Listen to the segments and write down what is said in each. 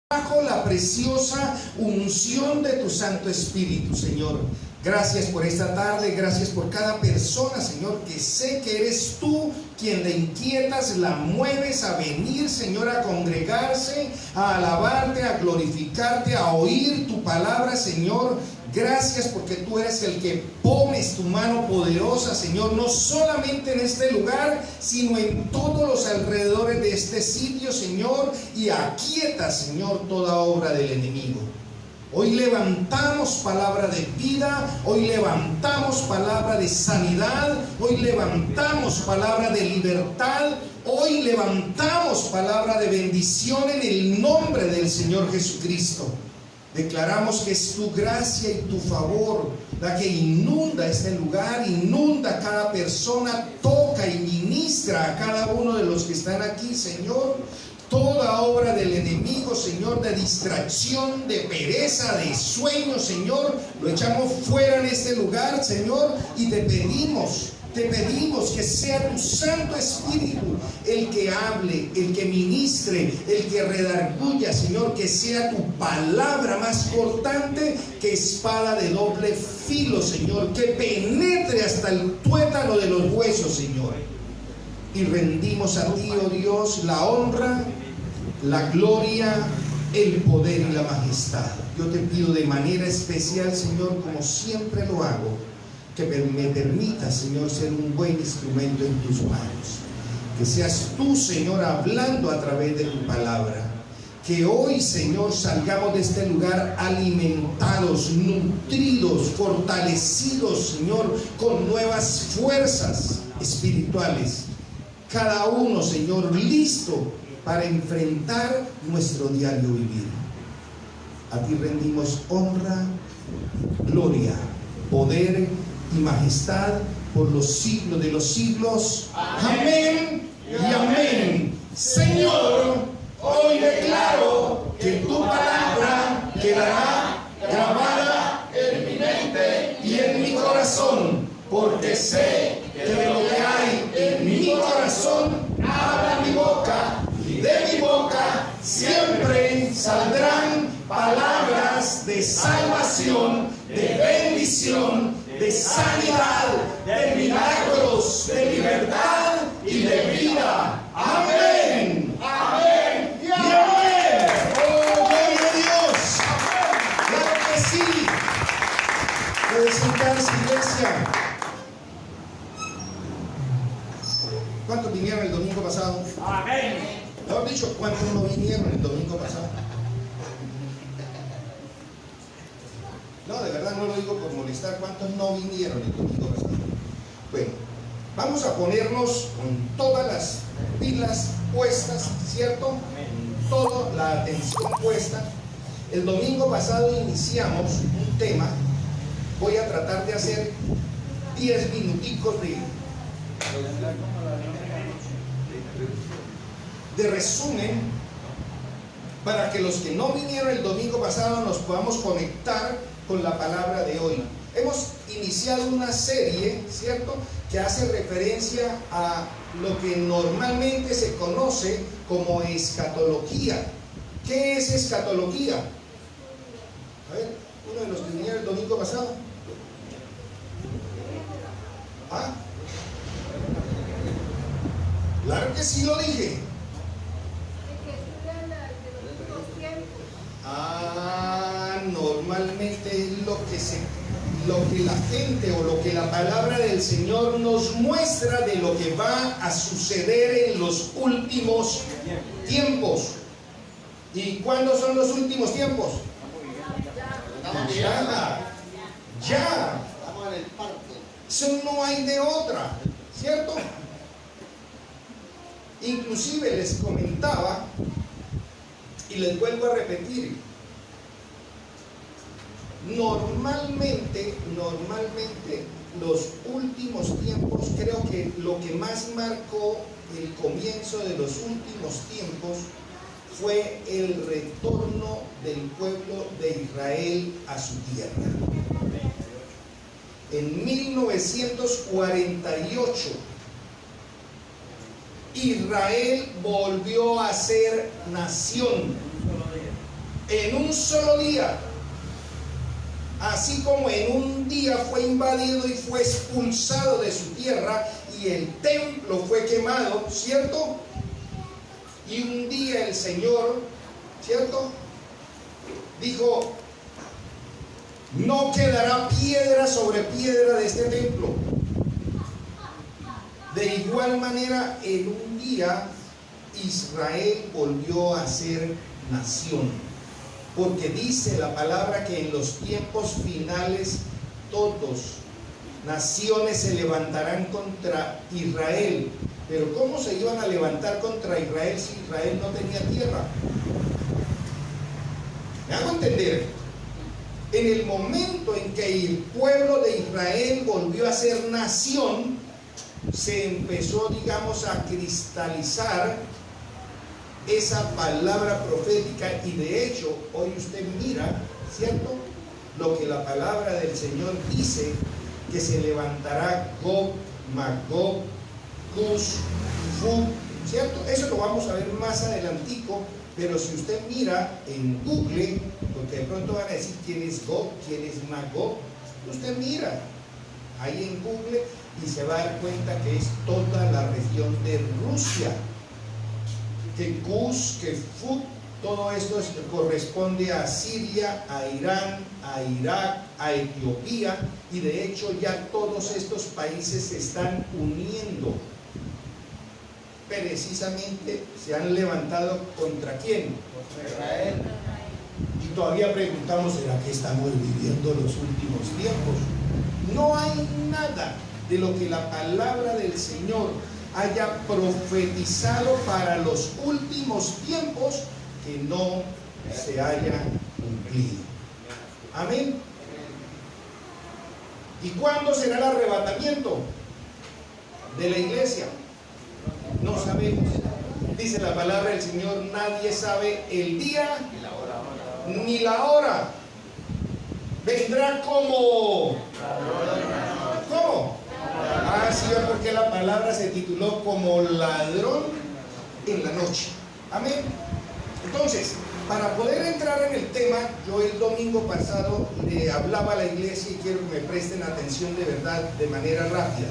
bajo la preciosa unción de tu Santo Espíritu, Señor. Gracias por esta tarde, gracias por cada persona, Señor, que sé que eres tú quien la inquietas, la mueves a venir, Señor, a congregarse, a alabarte, a glorificarte, a oír tu palabra, Señor. Gracias porque tú eres el que pones tu mano poderosa, Señor, no solamente en este lugar, sino en todos los alrededores de este sitio, Señor, y aquietas, Señor, toda obra del enemigo. Hoy levantamos palabra de vida, hoy levantamos palabra de sanidad, hoy levantamos palabra de libertad, hoy levantamos palabra de bendición en el nombre del Señor Jesucristo. Declaramos que es tu gracia y tu favor la que inunda este lugar, inunda a cada persona, toca y ministra a cada uno de los que están aquí, Señor. Toda obra del enemigo, Señor, de distracción, de pereza, de sueño, Señor, lo echamos fuera en este lugar, Señor, y te pedimos que sea tu Santo Espíritu el que hable, el que ministre, el que redarguya, Señor, que sea tu palabra más cortante que espada de doble filo, Señor, que penetre hasta el tuétano de los huesos, Señor. Y rendimos a ti, oh Dios, la honra, la gloria, el poder y la majestad. Yo te pido de manera especial, Señor, como siempre lo hago, que me permitas, Señor, ser un buen instrumento en tus manos. Que seas tú, Señor, hablando a través de tu palabra. Que hoy, Señor, salgamos de este lugar alimentados, nutridos, fortalecidos, Señor, con nuevas fuerzas espirituales. Cada uno, Señor, listo para enfrentar nuestro diario vivir. A ti rendimos honra, gloria, poder y majestad por los siglos de los siglos. Amén y amén. Señor, hoy declaro que tu palabra quedará grabada en mi mente y en mi corazón, porque sé que de lo que hay en mi corazón habla mi boca, y de mi boca siempre saldrán palabras de salvación, de bendición, de sanidad, de milagros, de libertad y de vida. Amén, amén y amén. Oh, gloria a Dios. Claro que sí. Puede sentarse, iglesia. ¿Cuántos vinieron el domingo pasado? Amén. Mejor dicho, ¿cuántos no vinieron el domingo pasado? No, de verdad no lo digo por molestar. ¿Cuántos no vinieron el domingo pasado? Bueno, vamos a ponernos con todas las pilas puestas, ¿cierto? Toda la atención puesta. El domingo pasado iniciamos un tema. Voy a tratar de hacer 10 minuticos de resumen para que los que no vinieron el domingo pasado nos podamos conectar con la palabra de hoy. Hemos iniciado una serie, ¿cierto?, que hace referencia a lo que normalmente se conoce como escatología. ¿Qué es escatología? A ver, uno de los que vinieron el domingo pasado. ¿Ah? Claro que sí lo dije. Normalmente es lo que la gente o lo que la palabra del Señor nos muestra de lo que va a suceder en los últimos tiempos. ¿Y cuándo son los últimos tiempos? Ya. Eso no hay de otra, ¿cierto? Inclusive les comentaba y les vuelvo a repetir. Normalmente los últimos tiempos, creo que lo que más marcó el comienzo de los últimos tiempos fue el retorno del pueblo de Israel a su tierra. En 1948 Israel volvió a ser nación. en un solo día, así como en un día fue invadido y fue expulsado de su tierra y el templo fue quemado, ¿cierto? Y un día el Señor, ¿cierto?, dijo: no quedará piedra sobre piedra de este templo. De igual manera, en un día Israel volvió a ser nación, porque dice la palabra que en los tiempos finales todos naciones se levantarán contra Israel. Pero ¿cómo se iban a levantar contra Israel si Israel no tenía tierra? ¿Me hago entender? En el momento en que el pueblo de Israel volvió a ser nación, se empezó, digamos, a cristalizar esa palabra profética, y de hecho hoy usted mira, ¿cierto?, lo que la palabra del Señor dice, que se levantará Gog, Magog, Cus, Fug, ¿cierto? Eso lo vamos a ver más adelantico, pero si usted mira en Google, porque de pronto van a decir quién es Gog, quién es Magog, usted mira ahí en Google y se va a dar cuenta que es toda la región de Rusia, que Cus, que Fug, todo esto corresponde a Siria, a Irán, a Irak, a Etiopía, y de hecho ya todos estos países se están uniendo. Precisamente se han levantado ¿contra quién? Contra Israel. Y todavía preguntamos, ¿será que estamos viviendo los últimos tiempos? No hay nada de lo que la palabra del Señor haya profetizado para los últimos tiempos que no se haya cumplido. Amén. ¿Y cuándo será el arrebatamiento de la iglesia? No sabemos. Dice la palabra del Señor: nadie sabe el día ni la hora. Vendrá como... ¿Cómo? Ah, sí, porque la palabra se tituló como ladrón en la noche. Amén. Entonces, para poder entrar en el tema, yo el domingo pasado le hablaba a la iglesia y quiero que me presten atención de verdad, de manera rápida.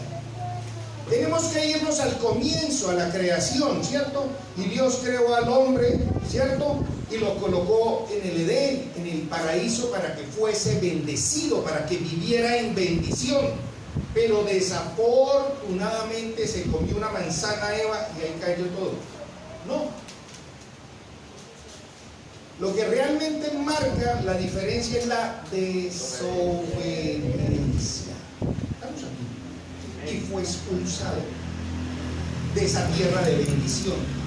Tenemos que irnos al comienzo, a la creación, ¿cierto? Y Dios creó al hombre, ¿cierto? Y lo colocó en el Edén, en el paraíso, para que fuese bendecido, para que viviera en bendición. Pero desafortunadamente se comió una manzana Eva y ahí cayó todo. No. Lo que realmente marca la diferencia es la desobediencia. Estamos aquí. Y fue expulsado de esa tierra de bendición.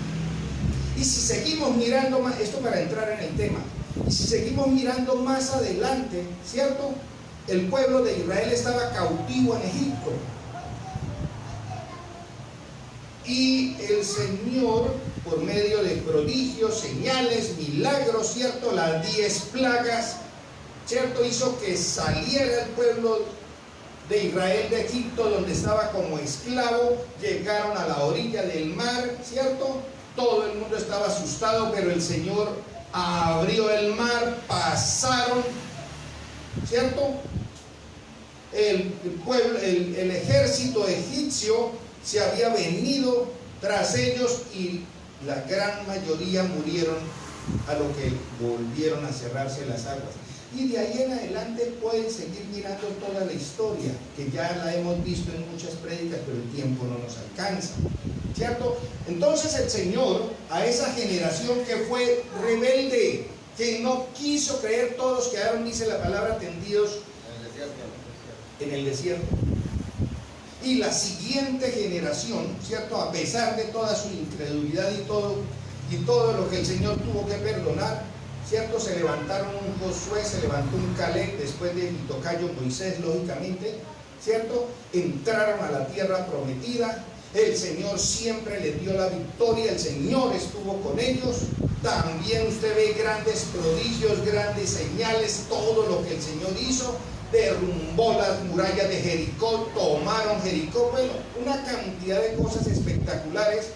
Y si seguimos mirando más, esto para entrar en el tema, y si seguimos mirando más adelante, ¿cierto? El pueblo de Israel estaba cautivo en Egipto. Y el Señor, por medio de prodigios, señales, milagros, ¿cierto?, las 10 plagas, ¿cierto?, hizo que saliera el pueblo de Israel de Egipto, donde estaba como esclavo. Llegaron a la orilla del mar, ¿cierto? Todo el mundo estaba asustado, pero el Señor abrió el mar, pasaron, ¿cierto? El ejército egipcio se había venido tras ellos y la gran mayoría murieron, a lo que volvieron a cerrarse las aguas. Y de ahí en adelante pueden seguir mirando toda la historia, que ya la hemos visto en muchas prédicas, pero el tiempo no nos alcanza, ¿cierto? Entonces el Señor, a esa generación que fue rebelde, que no quiso creer, todos quedaron, dice la palabra, tendidos en el desierto. Y la siguiente generación, ¿cierto?, a pesar de toda su incredulidad y todo lo que el Señor tuvo que perdonar, ¿cierto?, se levantaron un Josué, se levantó un Caleb, después de mi tocayo Moisés, lógicamente, ¿cierto? Entraron a la tierra prometida. El Señor siempre les dio la victoria, el Señor estuvo con ellos. También usted ve grandes prodigios, grandes señales, todo lo que el Señor hizo. Derrumbó las murallas de Jericó, tomaron Jericó, bueno, una cantidad de cosas espectaculares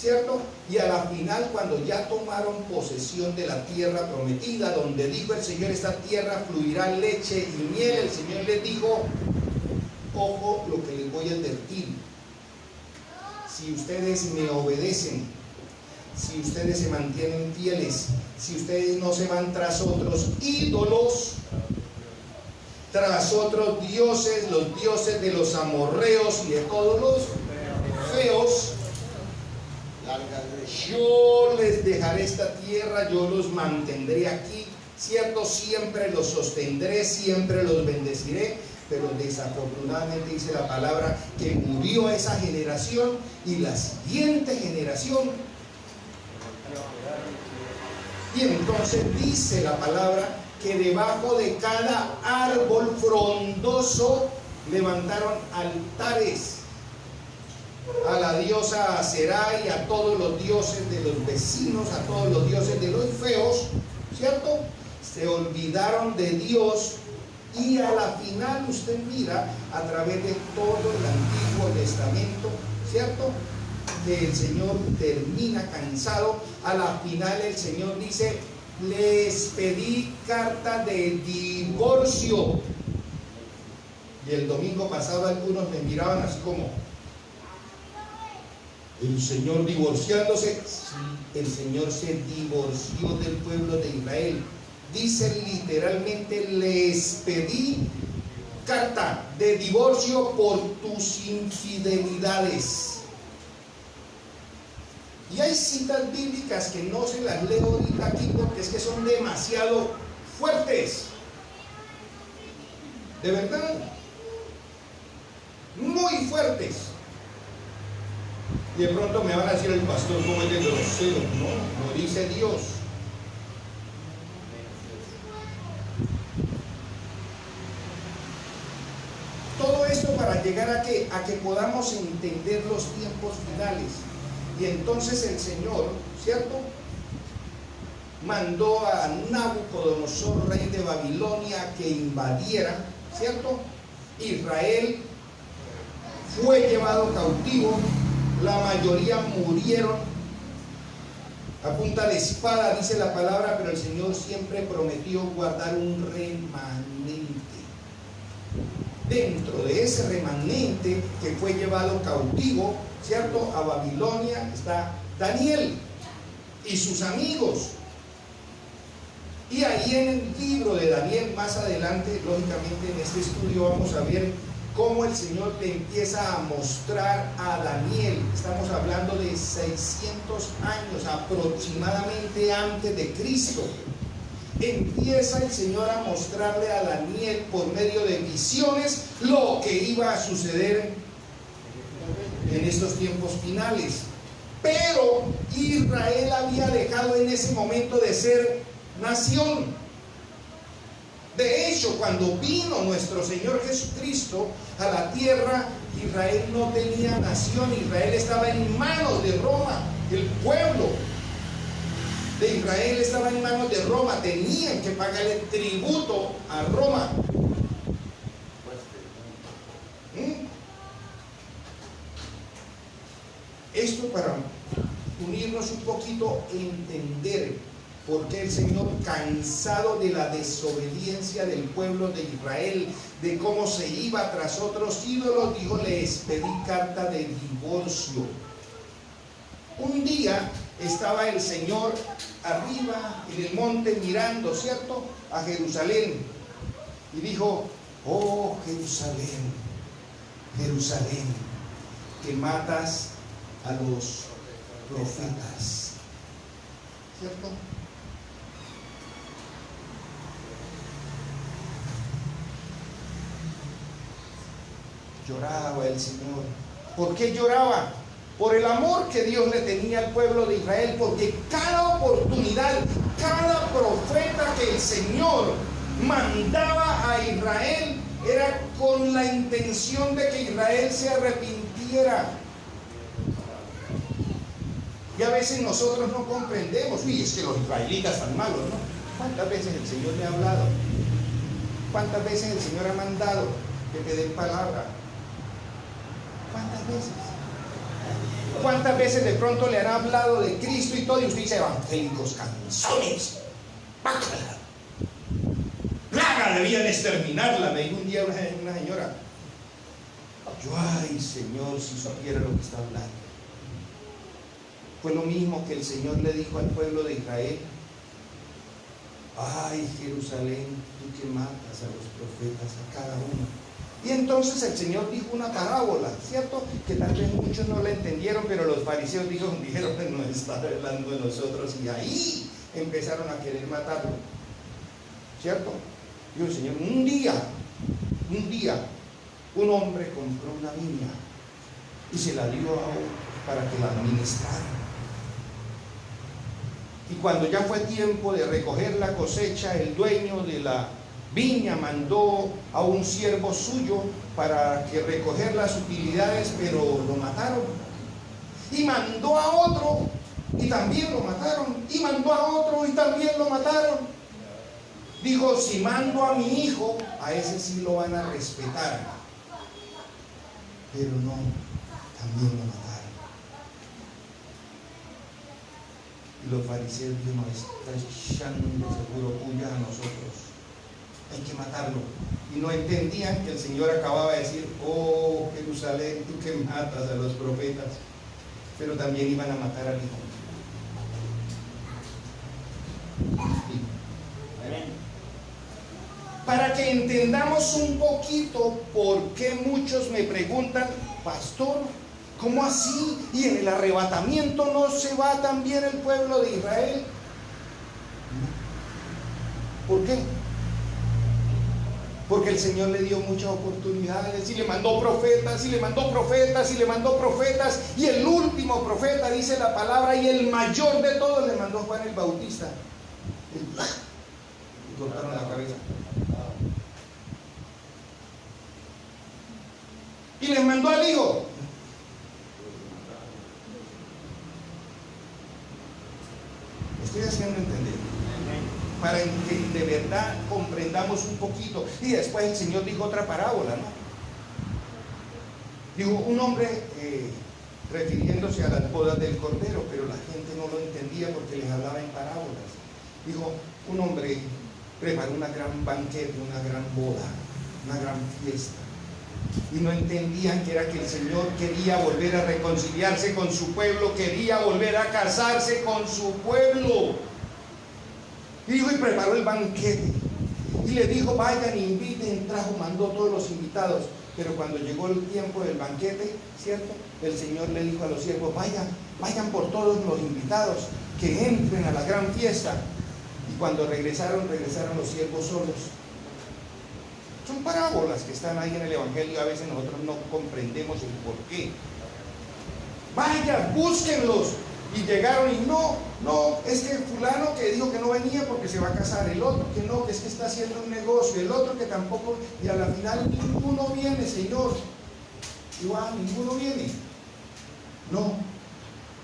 ¿cierto? Y a la final, cuando ya tomaron posesión de la tierra prometida, donde dijo el Señor, esta tierra fluirá leche y miel, el Señor les dijo, ojo lo que les voy a advertir. Si ustedes me obedecen, si ustedes se mantienen fieles, si ustedes no se van tras otros ídolos, tras otros dioses, los dioses de los amorreos y de todos los feos, yo les dejaré esta tierra, yo los mantendré aquí, cierto, siempre los sostendré, siempre los bendeciré, pero desafortunadamente dice la palabra que murió esa generación y la siguiente generación. Y entonces dice la palabra que debajo de cada árbol frondoso levantaron altares a la diosa Aserá y a todos los dioses de los vecinos, a todos los dioses de los feos, ¿cierto? Se olvidaron de Dios y a la final usted mira a través de todo el Antiguo Testamento, ¿cierto? Que el Señor termina cansado. A la final el Señor dice, les pedí carta de divorcio. Y el domingo pasado algunos me miraban así como, el Señor divorciándose. Sí, el Señor se divorció del pueblo de Israel. Dice literalmente, les pedí carta de divorcio por tus infidelidades. Y hay citas bíblicas que no se las leo ahorita aquí porque es que son demasiado fuertes. De verdad. Muy fuertes. Y de pronto me van a decir el pastor, ¿cómo es de grosero? No, lo dice Dios. Todo esto para llegar a que podamos entender los tiempos finales. Y entonces el Señor, ¿cierto?, mandó a Nabucodonosor, rey de Babilonia, que invadiera, ¿cierto? Israel fue llevado cautivo, la mayoría murieron a punta de espada, dice la palabra, pero el Señor siempre prometió guardar un remanente. Dentro de ese remanente que fue llevado cautivo, ¿cierto?, a Babilonia, está Daniel y sus amigos. Y ahí en el libro de Daniel, más adelante, lógicamente en este estudio vamos a ver cómo el Señor le empieza a mostrar a Daniel. Estamos hablando de 600 años aproximadamente antes de Cristo. Empieza el Señor a mostrarle a Daniel por medio de visiones lo que iba a suceder en estos tiempos finales. Pero Israel había dejado en ese momento de ser nación. De hecho, cuando vino nuestro Señor Jesucristo a la tierra, Israel no tenía nación. Israel estaba en manos de Roma. El pueblo de Israel estaba en manos de Roma. Tenían que pagarle tributo a Roma. Esto para unirnos un poquito, entender por qué el Señor, cansado de la desobediencia del pueblo de Israel, de cómo se iba tras otros ídolos, dijo, les pedí carta de divorcio. Un día estaba el Señor arriba en el monte mirando, ¿cierto?, a Jerusalén, y dijo, oh Jerusalén, Jerusalén, que matas a los profetas, ¿cierto? Lloraba el Señor. ¿Por qué lloraba? Por el amor que Dios le tenía al pueblo de Israel, porque cada oportunidad, cada profeta que el Señor mandaba a Israel era con la intención de que Israel se arrepintiera. Y a veces nosotros no comprendemos, uy, es que los israelitas están malos, ¿no? ¿Cuántas veces el Señor me ha hablado? ¿Cuántas veces el Señor ha mandado que te den palabra? ¿Cuántas veces? ¿Cuántas veces de pronto le han hablado de Cristo y todo y usted dice evangélicos canzones? ¡Bácala! ¡Plaga! Debían exterminarla. Me dijo un día una señora. Yo, ay Señor, si supiera lo que está hablando. Fue lo mismo que el Señor le dijo al pueblo de Israel. Ay Jerusalén, tú que matas a los profetas, a cada uno. Y entonces el Señor dijo una parábola, ¿cierto? Que tal vez muchos no la entendieron, pero los fariseos dijeron, nos está hablando de nosotros, y ahí empezaron a querer matarlo, ¿cierto? Dijo el Señor, un día, un hombre compró una viña y se la dio a otro para que la administrara. Y cuando ya fue tiempo de recoger la cosecha, el dueño de la viña mandó a un siervo suyo para que recoger las utilidades, pero lo mataron. Y mandó a otro y también lo mataron. Y mandó a otro y también lo mataron. Dijo, si mando a mi hijo, a ese sí lo van a respetar. Pero no, también lo mataron. Y los fariseos dijeron, está echando seguro puya a nosotros. Hay que matarlo. Y no entendían que el Señor acababa de decir, oh Jerusalén, tú que matas a los profetas. Pero también iban a matar al hijo. Sí. Para que entendamos un poquito por qué muchos me preguntan, pastor, ¿cómo así? ¿Y en el arrebatamiento no se va también el pueblo de Israel? ¿Por qué? Porque el Señor le dio muchas oportunidades y le mandó profetas, y le mandó profetas, y le mandó profetas, y el último profeta, dice la palabra, y el mayor de todos le mandó Juan el Bautista. Y cortaron la cabeza. Y les mandó al hijo. Estoy haciendo entender, para que de verdad comprendamos un poquito. Y después el Señor dijo otra parábola, ¿no? Dijo, un hombre refiriéndose a las bodas del Cordero, pero la gente no lo entendía porque les hablaba en parábolas. Dijo, un hombre preparó una gran banquete, una gran boda, una gran fiesta. Y no entendían que era que el Señor quería volver a reconciliarse con su pueblo, quería volver a casarse con su pueblo. Y dijo, y preparó el banquete. Y le dijo, vayan, inviten, mandó todos los invitados. Pero cuando llegó el tiempo del banquete, ¿cierto? El Señor le dijo a los siervos, vayan por todos los invitados, que entren a la gran fiesta. Y cuando regresaron los siervos solos. Son parábolas que están ahí en el Evangelio, a veces nosotros no comprendemos el por qué. Vayan, búsquenlos. Y llegaron y no, es que fulano que dijo que no venía porque se va a casar, el otro que no, que es que está haciendo un negocio, el otro que tampoco, y a la final ninguno viene, Señor. Igual, ninguno viene. No,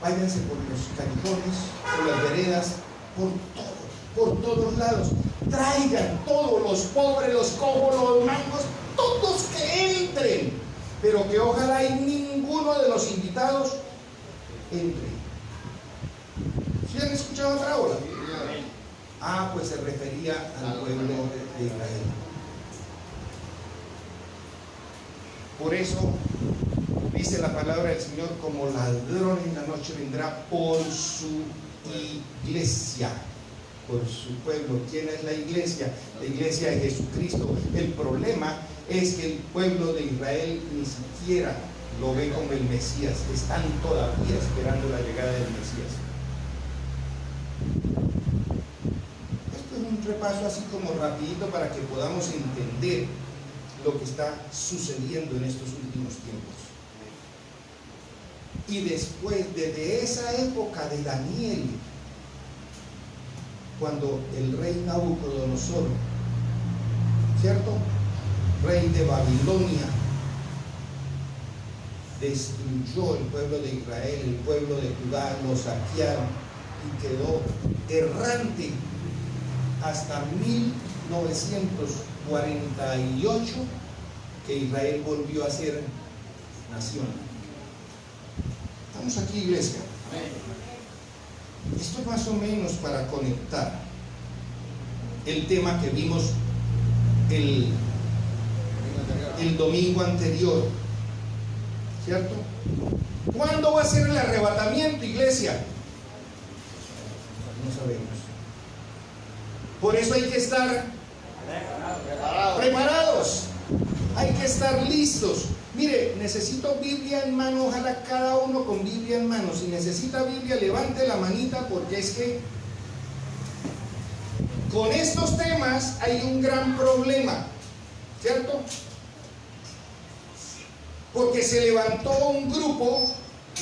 váyanse por los callejones, por las veredas, por todos lados. Traigan todos, los pobres, los cojos, los mancos, todos que entren, pero que ojalá y ninguno de los invitados entre. ¿Sí han escuchado otra hora? Pues se refería al pueblo de Israel. Por eso dice la palabra del Señor, como ladrón en la noche vendrá por su iglesia, por su pueblo. ¿Quién es la iglesia? La iglesia de Jesucristo. El problema es que el pueblo de Israel ni siquiera lo ve como el Mesías. Están todavía esperando la llegada del Mesías. Esto es un repaso así como rapidito para que podamos entender lo que está sucediendo en estos últimos tiempos. Y después, desde esa época de Daniel, cuando el rey Nabucodonosor, ¿cierto?, rey de Babilonia, destruyó el pueblo de Israel, el pueblo de Judá, lo saquearon y quedó errante hasta 1948, que Israel volvió a ser nación. Estamos aquí, iglesia. Esto es más o menos para conectar el tema que vimos el domingo anterior, ¿cierto? ¿Cuándo va a ser el arrebatamiento, iglesia? No sabemos. Por eso hay que estar preparados, hay que estar listos. Mire, necesito Biblia en mano, ojalá cada uno con Biblia en mano. Si necesita Biblia, levante la manita, porque es que con estos temas hay un gran problema, ¿cierto? Porque se levantó un grupo,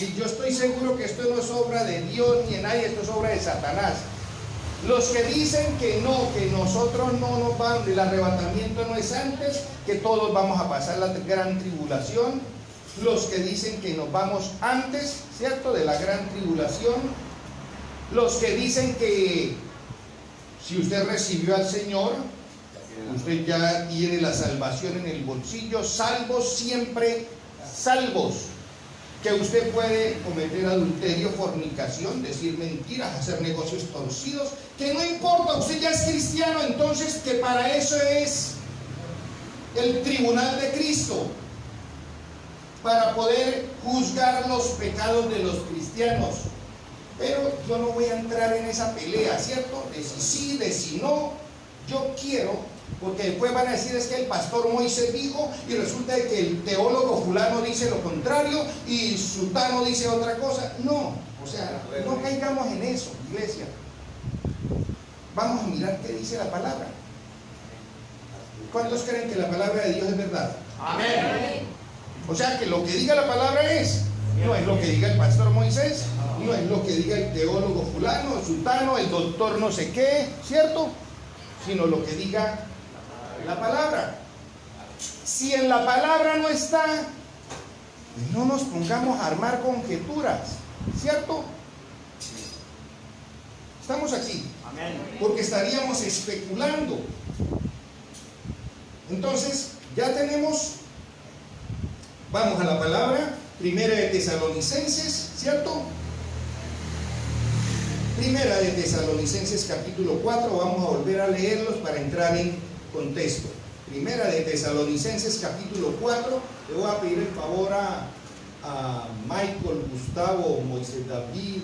y yo estoy seguro que esto no es obra de Dios ni de nadie, esto es obra de Satanás. Los que dicen que no, que nosotros no nos vamos, el arrebatamiento no es antes, que todos vamos a pasar la gran tribulación. Los que dicen que nos vamos antes, ¿cierto?, de la gran tribulación. Los que dicen que si usted recibió al Señor, usted ya tiene la salvación en el bolsillo, salvos, siempre salvos. Que usted puede cometer adulterio, fornicación, decir mentiras, hacer negocios torcidos, que no importa, usted ya es cristiano, entonces que para eso es el tribunal de Cristo, para poder juzgar los pecados de los cristianos. Pero yo no voy a entrar en esa pelea, ¿cierto? De si sí, de si no. Yo quiero, porque después van a decir es que el pastor Moisés dijo, y resulta que el teólogo fulano dice lo contrario y sutano dice otra cosa. No, o sea, no caigamos en eso, iglesia. Vamos a mirar qué dice la palabra. ¿Cuántos creen que la palabra de Dios es verdad? Amén. O sea, que lo que diga la palabra no es lo que diga el pastor Moisés, no es lo que diga el teólogo fulano, el sutano, el doctor no sé qué, ¿cierto? Sino lo que diga la palabra. Si en la palabra no está, no nos pongamos a armar conjeturas, ¿cierto? Estamos aquí porque estaríamos especulando. Entonces, ya tenemos, vamos a la palabra, Primera de Tesalonicenses, ¿cierto? Primera de Tesalonicenses capítulo 4, vamos a volver a leerlos para entrar en contexto. Primera de Tesalonicenses capítulo 4, le voy a pedir el favor a Michael, Gustavo, Moisés David,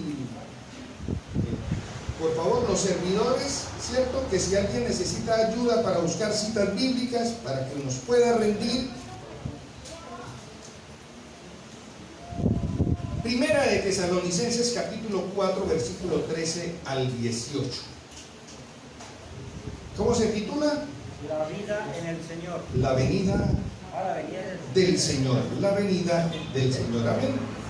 por favor, los servidores, ¿cierto? Que si alguien necesita ayuda para buscar citas bíblicas, para que nos pueda rendir. Primera de Tesalonicenses capítulo 4, versículo 13 al 18. ¿Cómo se titula? La venida en el Señor. La venida del Señor. La venida del Señor. Amén.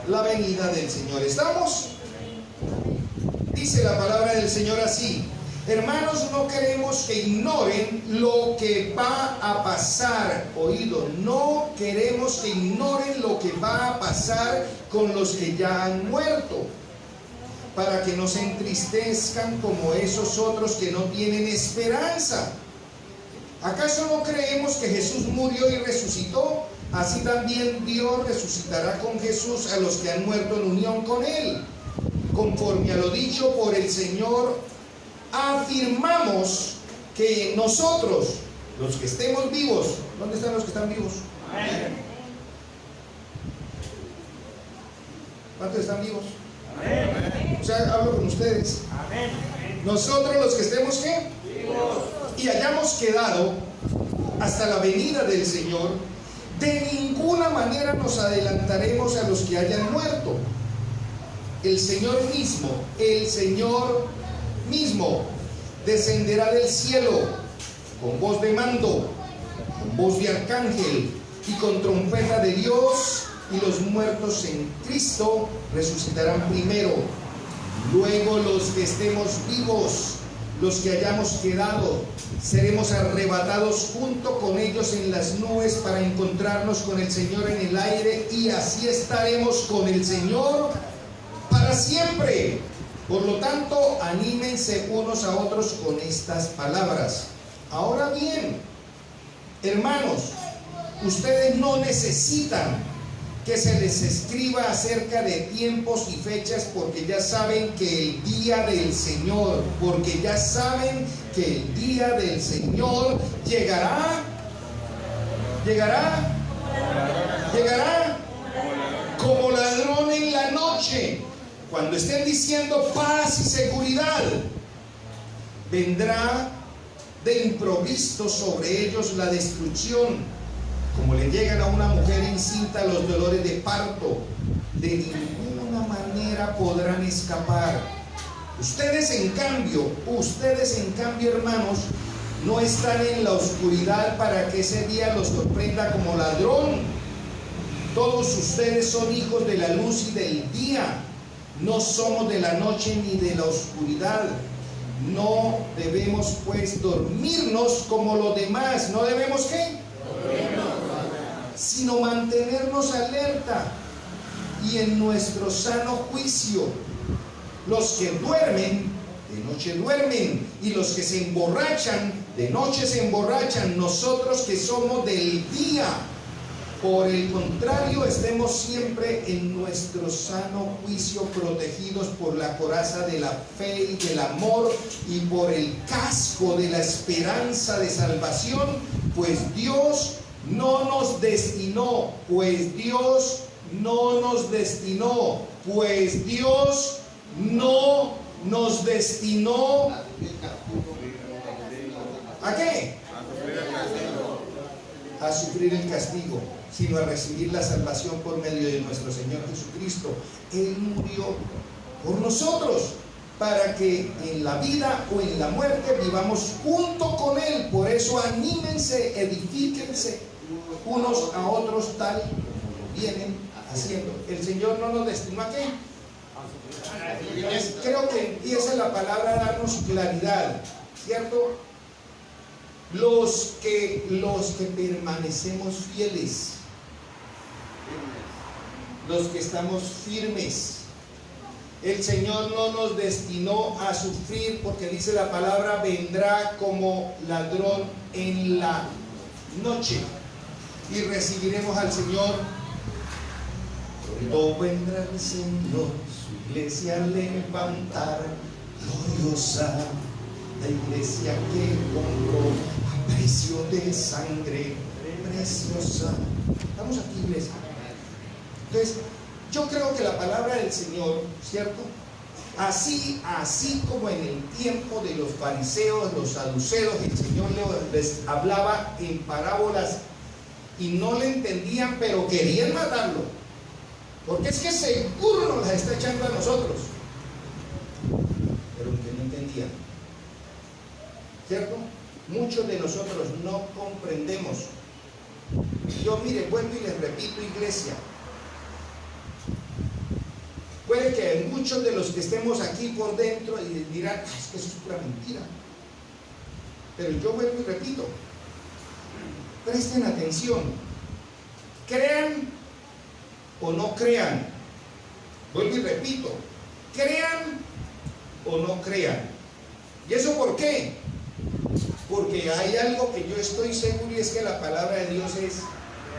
La venida del Señor. ¿Estamos? Dice la palabra del Señor así: hermanos, no queremos que ignoren lo que va a pasar. Oído, no queremos que ignoren lo que va a pasar con los que ya han muerto, para que no se entristezcan como esos otros que no tienen esperanza. ¿Acaso no creemos que Jesús murió y resucitó? Así también Dios resucitará con Jesús a los que han muerto en unión con Él. Conforme a lo dicho por el Señor, afirmamos que nosotros, los que estemos vivos, ¿dónde están los que están vivos? Amén. ¿Cuántos están vivos? Amén. O sea, hablo con ustedes. Amén. Nosotros los que estemos, ¿qué? Vivos. Y hayamos quedado hasta la venida del Señor, de ninguna manera nos adelantaremos a los que hayan muerto. El Señor mismo descenderá del cielo con voz de mando, con voz de arcángel y con trompeta de Dios, y los muertos en Cristo resucitarán primero. Luego los que estemos vivos, los que hayamos quedado, seremos arrebatados junto con ellos en las nubes para encontrarnos con el Señor en el aire, y así estaremos con el Señor para siempre. Por lo tanto, anímense unos a otros con estas palabras. Ahora bien, hermanos, Ustedes no necesitan que se les escriba acerca de tiempos y fechas, porque ya saben que el día del Señor, llegará como ladrón en la noche. Cuando estén diciendo paz y seguridad, vendrá de improviso sobre ellos la destrucción, como le llegan a una mujer encinta los dolores de parto. De ninguna manera podrán escapar. Ustedes en cambio, hermanos, no están en la oscuridad para que ese día los sorprenda como ladrón. Todos ustedes son hijos de la luz y del día. No somos de la noche ni de la oscuridad. No debemos pues dormirnos como los demás. ¿No debemos qué? Sino mantenernos alerta y en nuestro sano juicio. Los que duermen, de noche duermen, y los que se emborrachan, de noche se emborrachan. Nosotros que somos del día, por el contrario, estemos siempre en nuestro sano juicio, protegidos por la coraza de la fe y del amor, y por el casco de la esperanza de salvación, pues Dios no nos destinó, ¿a qué? A sufrir el castigo, sino a recibir la salvación por medio de nuestro Señor Jesucristo. Él murió por nosotros, para que en la vida o en la muerte vivamos junto con Él. Por eso anímense, edifíquense unos a otros, tal como lo vienen haciendo. El Señor no nos destinó ¿a qué? Creo que empieza la palabra a darnos claridad, ¿cierto? Los que permanecemos fieles, los que estamos firmes. El Señor no nos destinó a sufrir, porque dice la palabra, vendrá como ladrón en la noche, y recibiremos al Señor. Pronto vendrá el Señor, su iglesia a levantar gloriosa, la iglesia que compró a precio de sangre preciosa. Estamos aquí, iglesia. Entonces, yo creo que la palabra del Señor, ¿cierto? Así como en el tiempo de los fariseos, los saduceos, el Señor les hablaba en parábolas y no le entendían, pero querían matarlo, porque es que seguro nos las está echando a nosotros, pero que no entendían, ¿cierto? Muchos de nosotros no comprendemos. Yo, mire, vuelvo y les repito, iglesia, puede que muchos de los que estemos aquí por dentro y dirán, es que eso es pura mentira. Pero yo vuelvo y repito, presten atención, crean o no crean. Vuelvo y repito, crean o no crean. ¿Y eso por qué? Porque hay algo que yo estoy seguro, y es que la palabra de Dios es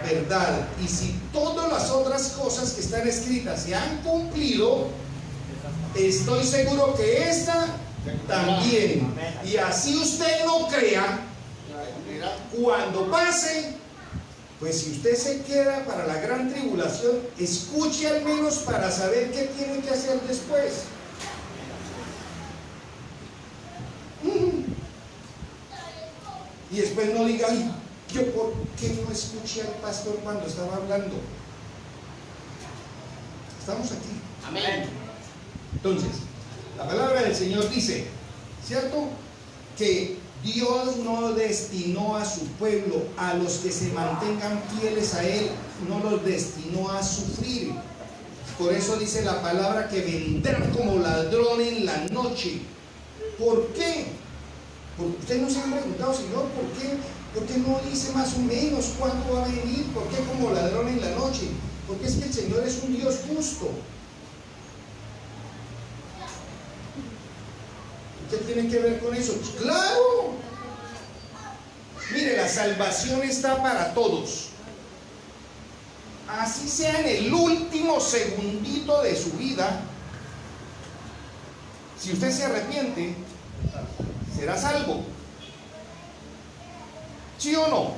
verdad. Y si todas las otras cosas que están escritas se han cumplido, estoy seguro que esta también. Y así usted no crea, cuando pase, pues si usted se queda para la gran tribulación, escuche al menos para saber qué tiene que hacer después. Y después no diga, ay, yo por qué no escuché al pastor cuando estaba hablando. Estamos aquí. Amén. Entonces, la palabra del Señor dice, ¿cierto? Que Dios no destinó a su pueblo, a los que se mantengan fieles a Él, no los destinó a sufrir. Por eso dice la palabra que vendrá como ladrón en la noche. ¿Por qué? Porque ustedes no se han preguntado, Señor, ¿por qué no dice más o menos cuándo va a venir? ¿Por qué como ladrón en la noche? Porque es que el Señor es un Dios justo. ¿Qué tiene que ver con eso? Pues claro. Mire, la salvación está para todos. así sea en el último segundito de su vida, si usted se arrepiente, será salvo. ¿Sí o no?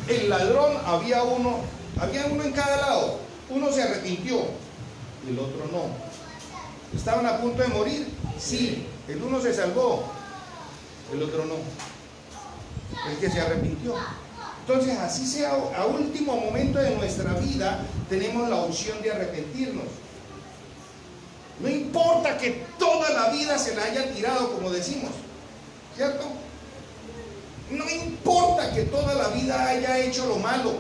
El ladrón, había uno en cada lado. Uno se arrepintió, el otro no. ¿Estaban a punto de morir? Sí. El uno se salvó, el otro no. El que se arrepintió. Entonces, así sea a último momento de nuestra vida, tenemos la opción de arrepentirnos. No importa que toda la vida se la haya tirado, como decimos, ¿cierto? No importa que toda la vida haya hecho lo malo.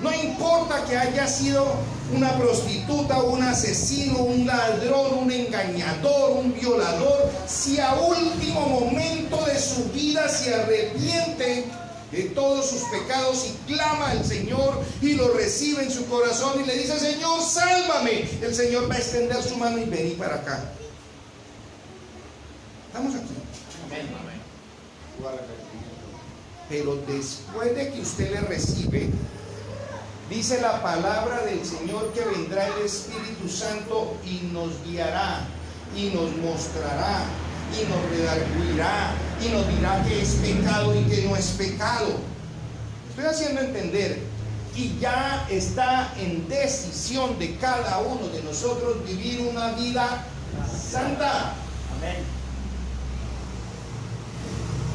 No importa que haya sido una prostituta, un asesino, un ladrón, un engañador, un violador. Si a último momento de su vida se arrepiente de todos sus pecados y clama al Señor y lo recibe en su corazón y le dice: Señor, sálvame, el Señor va a extender su mano y vení para acá. ¿Estamos aquí? Amén. Pero después de que usted le recibe, dice la palabra del Señor que vendrá el Espíritu Santo y nos guiará y nos mostrará y nos redarguirá y nos dirá que es pecado y que no es pecado. Estoy haciendo entender, y ya está en decisión de cada uno de nosotros vivir una vida santa. Amén.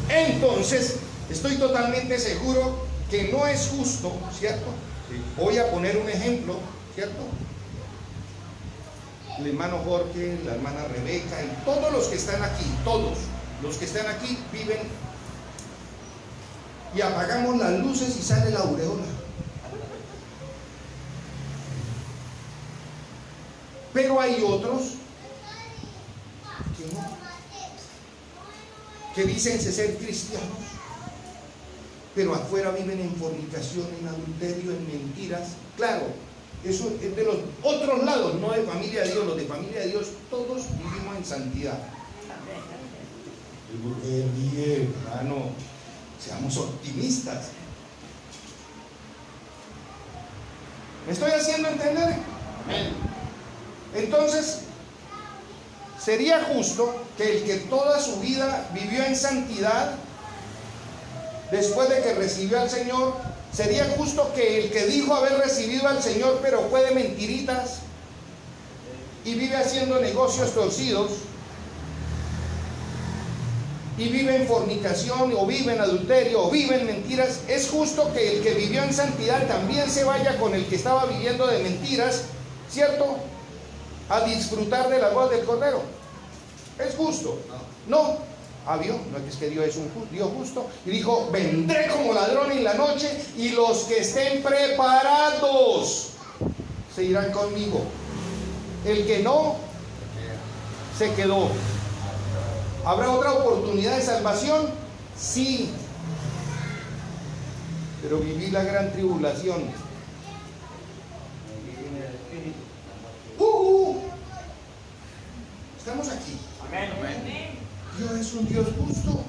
Entonces, estoy totalmente seguro que no es justo, ¿cierto? Voy a poner un ejemplo, ¿cierto? El hermano Jorge, la hermana Rebeca y todos los que están aquí, todos los que están aquí viven y apagamos las luces y sale la aureola. Pero hay otros que no, que dicen ser cristianos, pero afuera viven en fornicación, en adulterio, en mentiras. Claro, eso es de los otros lados, no de familia de Dios. Los de familia de Dios todos vivimos en santidad. Bien, hermano, seamos optimistas. ¿Me estoy haciendo entender? Amén. Entonces, sería justo que el que toda su vida vivió en santidad, después de que recibió al Señor, sería justo que el que dijo haber recibido al Señor pero fue de mentiritas y vive haciendo negocios torcidos y vive en fornicación o vive en adulterio o vive en mentiras, es justo que el que vivió en santidad también se vaya con el que estaba viviendo de mentiras, ¿cierto?, a disfrutar de la voz del Cordero. ¿Es justo? No. ¿Vio? No es que Dios es un Dios justo. Y dijo: vendré como ladrón en la noche, y los que estén preparados se irán conmigo. El que no, se quedó. ¿Habrá otra oportunidad de salvación? Sí. Pero viví la gran tribulación. Estamos aquí. Amén. Amén. Dios es un Dios justo.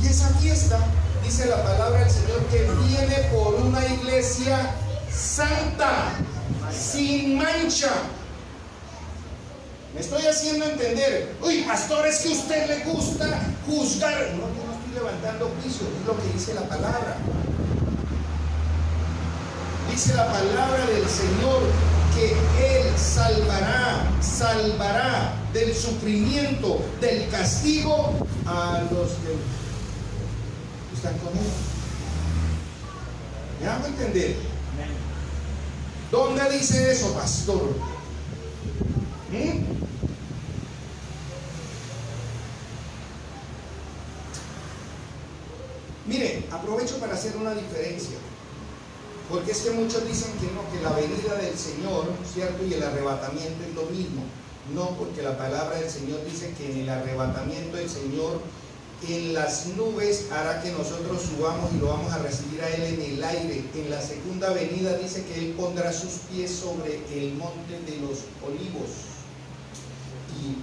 Y esa fiesta, dice la palabra del Señor, que viene por una iglesia santa, sin mancha. Me estoy haciendo entender. Uy, pastor, es que a usted le gusta juzgar. No, yo no estoy levantando juicio, es lo que dice la palabra. Dice la palabra del Señor que Él salvará del sufrimiento, del castigo a los que están con Él. ¿Me hago entender? ¿Dónde dice eso, pastor? Mire, aprovecho para hacer una diferencia. Porque es que muchos dicen que no, que la venida del Señor, ¿cierto?, y el arrebatamiento es lo mismo. No, porque la palabra del Señor dice que en el arrebatamiento del Señor, en las nubes, hará que nosotros subamos y lo vamos a recibir a Él en el aire. En la segunda venida dice que Él pondrá sus pies sobre el monte de los olivos. Y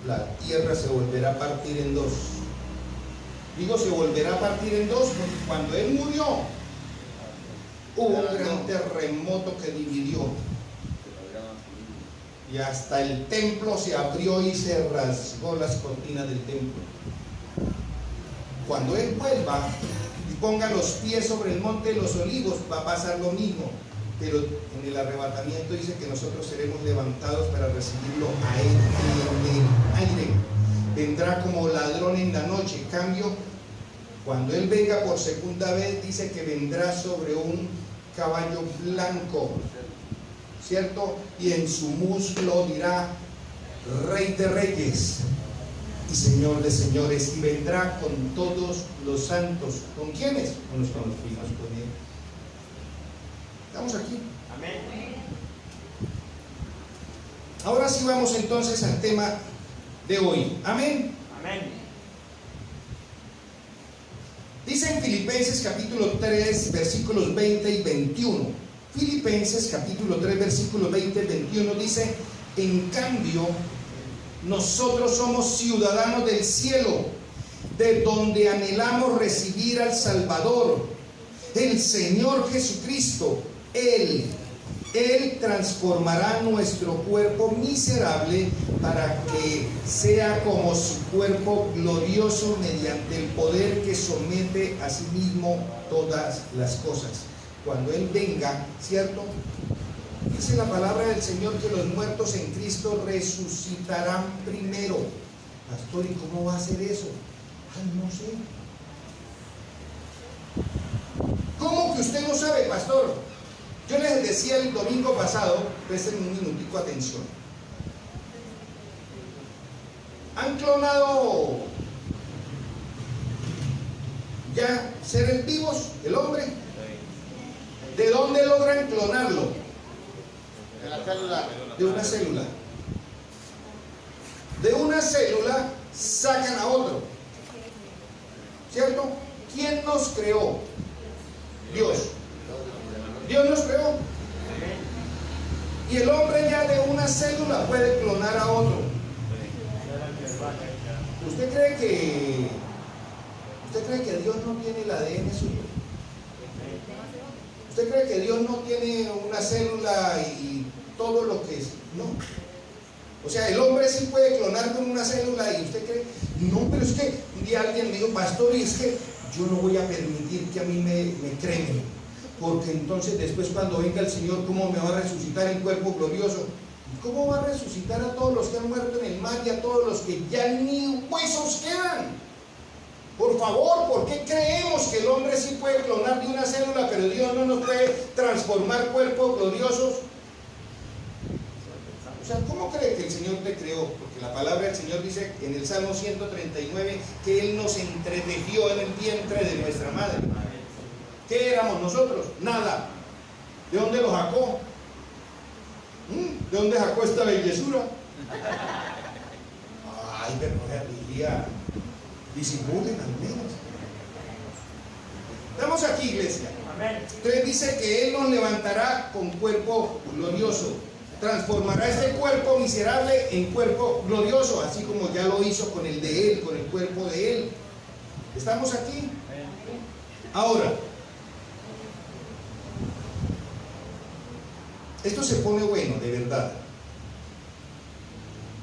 la tierra se volverá a partir en dos. Digo, se volverá a partir en dos, porque cuando Él murió, hubo un gran terremoto que dividió. Y hasta el templo se abrió y se rasgó las cortinas del templo. Cuando Él vuelva y ponga los pies sobre el monte de los olivos, va a pasar lo mismo. Pero en el arrebatamiento dice que nosotros seremos levantados para recibirlo a Él en el aire. Vendrá como ladrón en la noche. En cambio, cuando Él venga por segunda vez, dice que vendrá sobre un caballo blanco, ¿cierto? Y en su muslo dirá: Rey de Reyes y Señor de Señores. Y vendrá con todos los santos. ¿Con quiénes? Con los que nos fuimos con Él. Estamos aquí. Amén. Ahora sí vamos entonces al tema de hoy. Amén. Amén. Dice en Filipenses capítulo 3 versículos 20 y 21. Filipenses capítulo 3 versículos 20 y 21 dice: en cambio, nosotros somos ciudadanos del cielo, de donde anhelamos recibir al Salvador, el Señor Jesucristo. Él transformará nuestro cuerpo miserable para que sea como su cuerpo glorioso, mediante el poder que somete a sí mismo todas las cosas. Cuando Él venga, ¿cierto? Dice la palabra del Señor que los muertos en Cristo resucitarán primero. Pastor, ¿y cómo va a ser eso? Ay, no sé. ¿Cómo que usted no sabe, pastor? Yo les decía el domingo pasado, presten un minutico atención. ¿Han clonado ya seres vivos, el hombre? ¿De dónde logran clonarlo? De la célula. De una célula. De una célula sacan a otro, ¿cierto? ¿Quién nos creó? Dios. Dios nos creó. Y el hombre ya de una célula puede clonar a otro. ¿Usted cree que Dios no tiene el ADN suyo? ¿Usted cree que Dios no tiene una célula y todo lo que es? No. O sea, el hombre sí puede clonar con una célula, y usted cree, no, pero es que un día alguien me dijo: pastor, y es que yo no voy a permitir que a mí me cremen, porque entonces después cuando venga el Señor, ¿cómo me va a resucitar en cuerpo glorioso? ¿Cómo va a resucitar a todos los que han muerto en el mar y a todos los que ya ni huesos quedan? Por favor, ¿por qué creemos que el hombre sí puede clonar de una célula, pero Dios no nos puede transformar cuerpos gloriosos? O sea, ¿cómo cree que el Señor te creó? Porque la palabra del Señor dice en el Salmo 139 que Él nos entretejió en el vientre de nuestra madre. ¿Qué éramos nosotros? Nada. ¿De dónde lo sacó? ¿De dónde sacó esta bellezura? Ay, pero diría, disimulen al menos. Estamos aquí, iglesia. Entonces dice que Él nos levantará con cuerpo glorioso. Transformará este cuerpo miserable en cuerpo glorioso, así como ya lo hizo con el de Él, con el cuerpo de Él. ¿Estamos aquí? Ahora, esto se pone bueno, de verdad.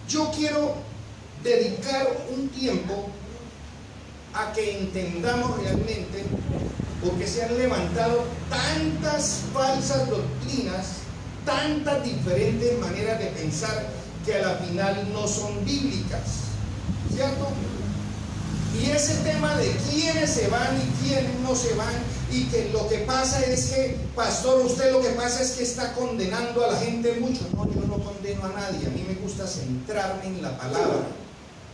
Yo quiero dedicar un tiempo a que entendamos realmente, porque se han levantado tantas falsas doctrinas, tantas diferentes maneras de pensar, que a la final no son bíblicas, ¿cierto? Y ese tema de quiénes se van y quiénes no se van, y que lo que pasa es que, pastor, usted lo que pasa es que está condenando a la gente mucho. No, yo no condeno a nadie, a mí me gusta centrarme en la palabra,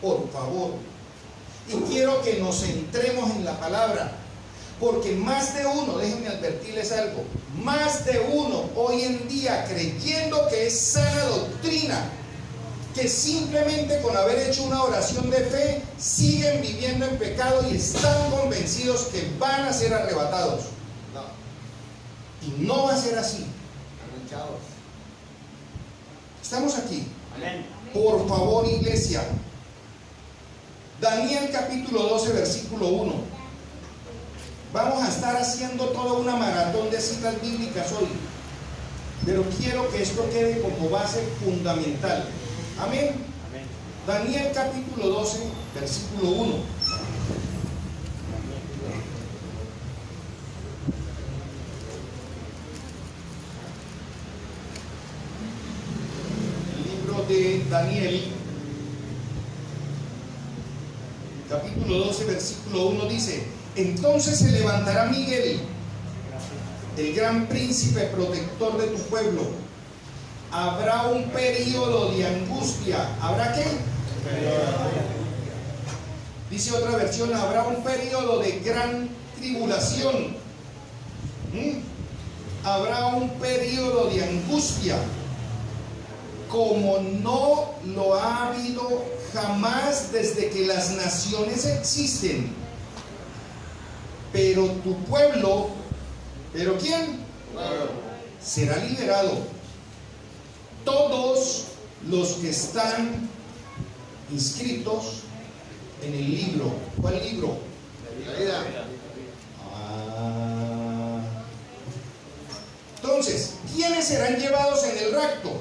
por favor. Y quiero que nos centremos en la palabra, porque más de uno, déjenme advertirles algo, más de uno hoy en día, creyendo que es sana doctrina, que simplemente con haber hecho una oración de fe siguen viviendo en pecado y están convencidos que van a ser arrebatados. No. Y no va a ser así. Estamos aquí. Amén. Por favor, iglesia, Daniel capítulo 12, versículo 1. Vamos a estar haciendo toda una maratón de citas bíblicas hoy, pero quiero que esto quede como base fundamental. Amén. Amén. Daniel capítulo 12, versículo 1. El libro de Daniel, capítulo 12, versículo 1 dice: entonces se levantará Miguel, el gran príncipe protector de tu pueblo. Habrá un periodo de angustia. ¿Habrá qué? Dice otra versión: habrá un periodo de gran tribulación. Habrá un periodo de angustia como no lo ha habido jamás desde que las naciones existen. Pero tu pueblo, ¿pero quién? Será liberado. Todos los que están inscritos en el libro. ¿Cuál libro? La vida. Entonces, ¿quiénes serán llevados en el rapto?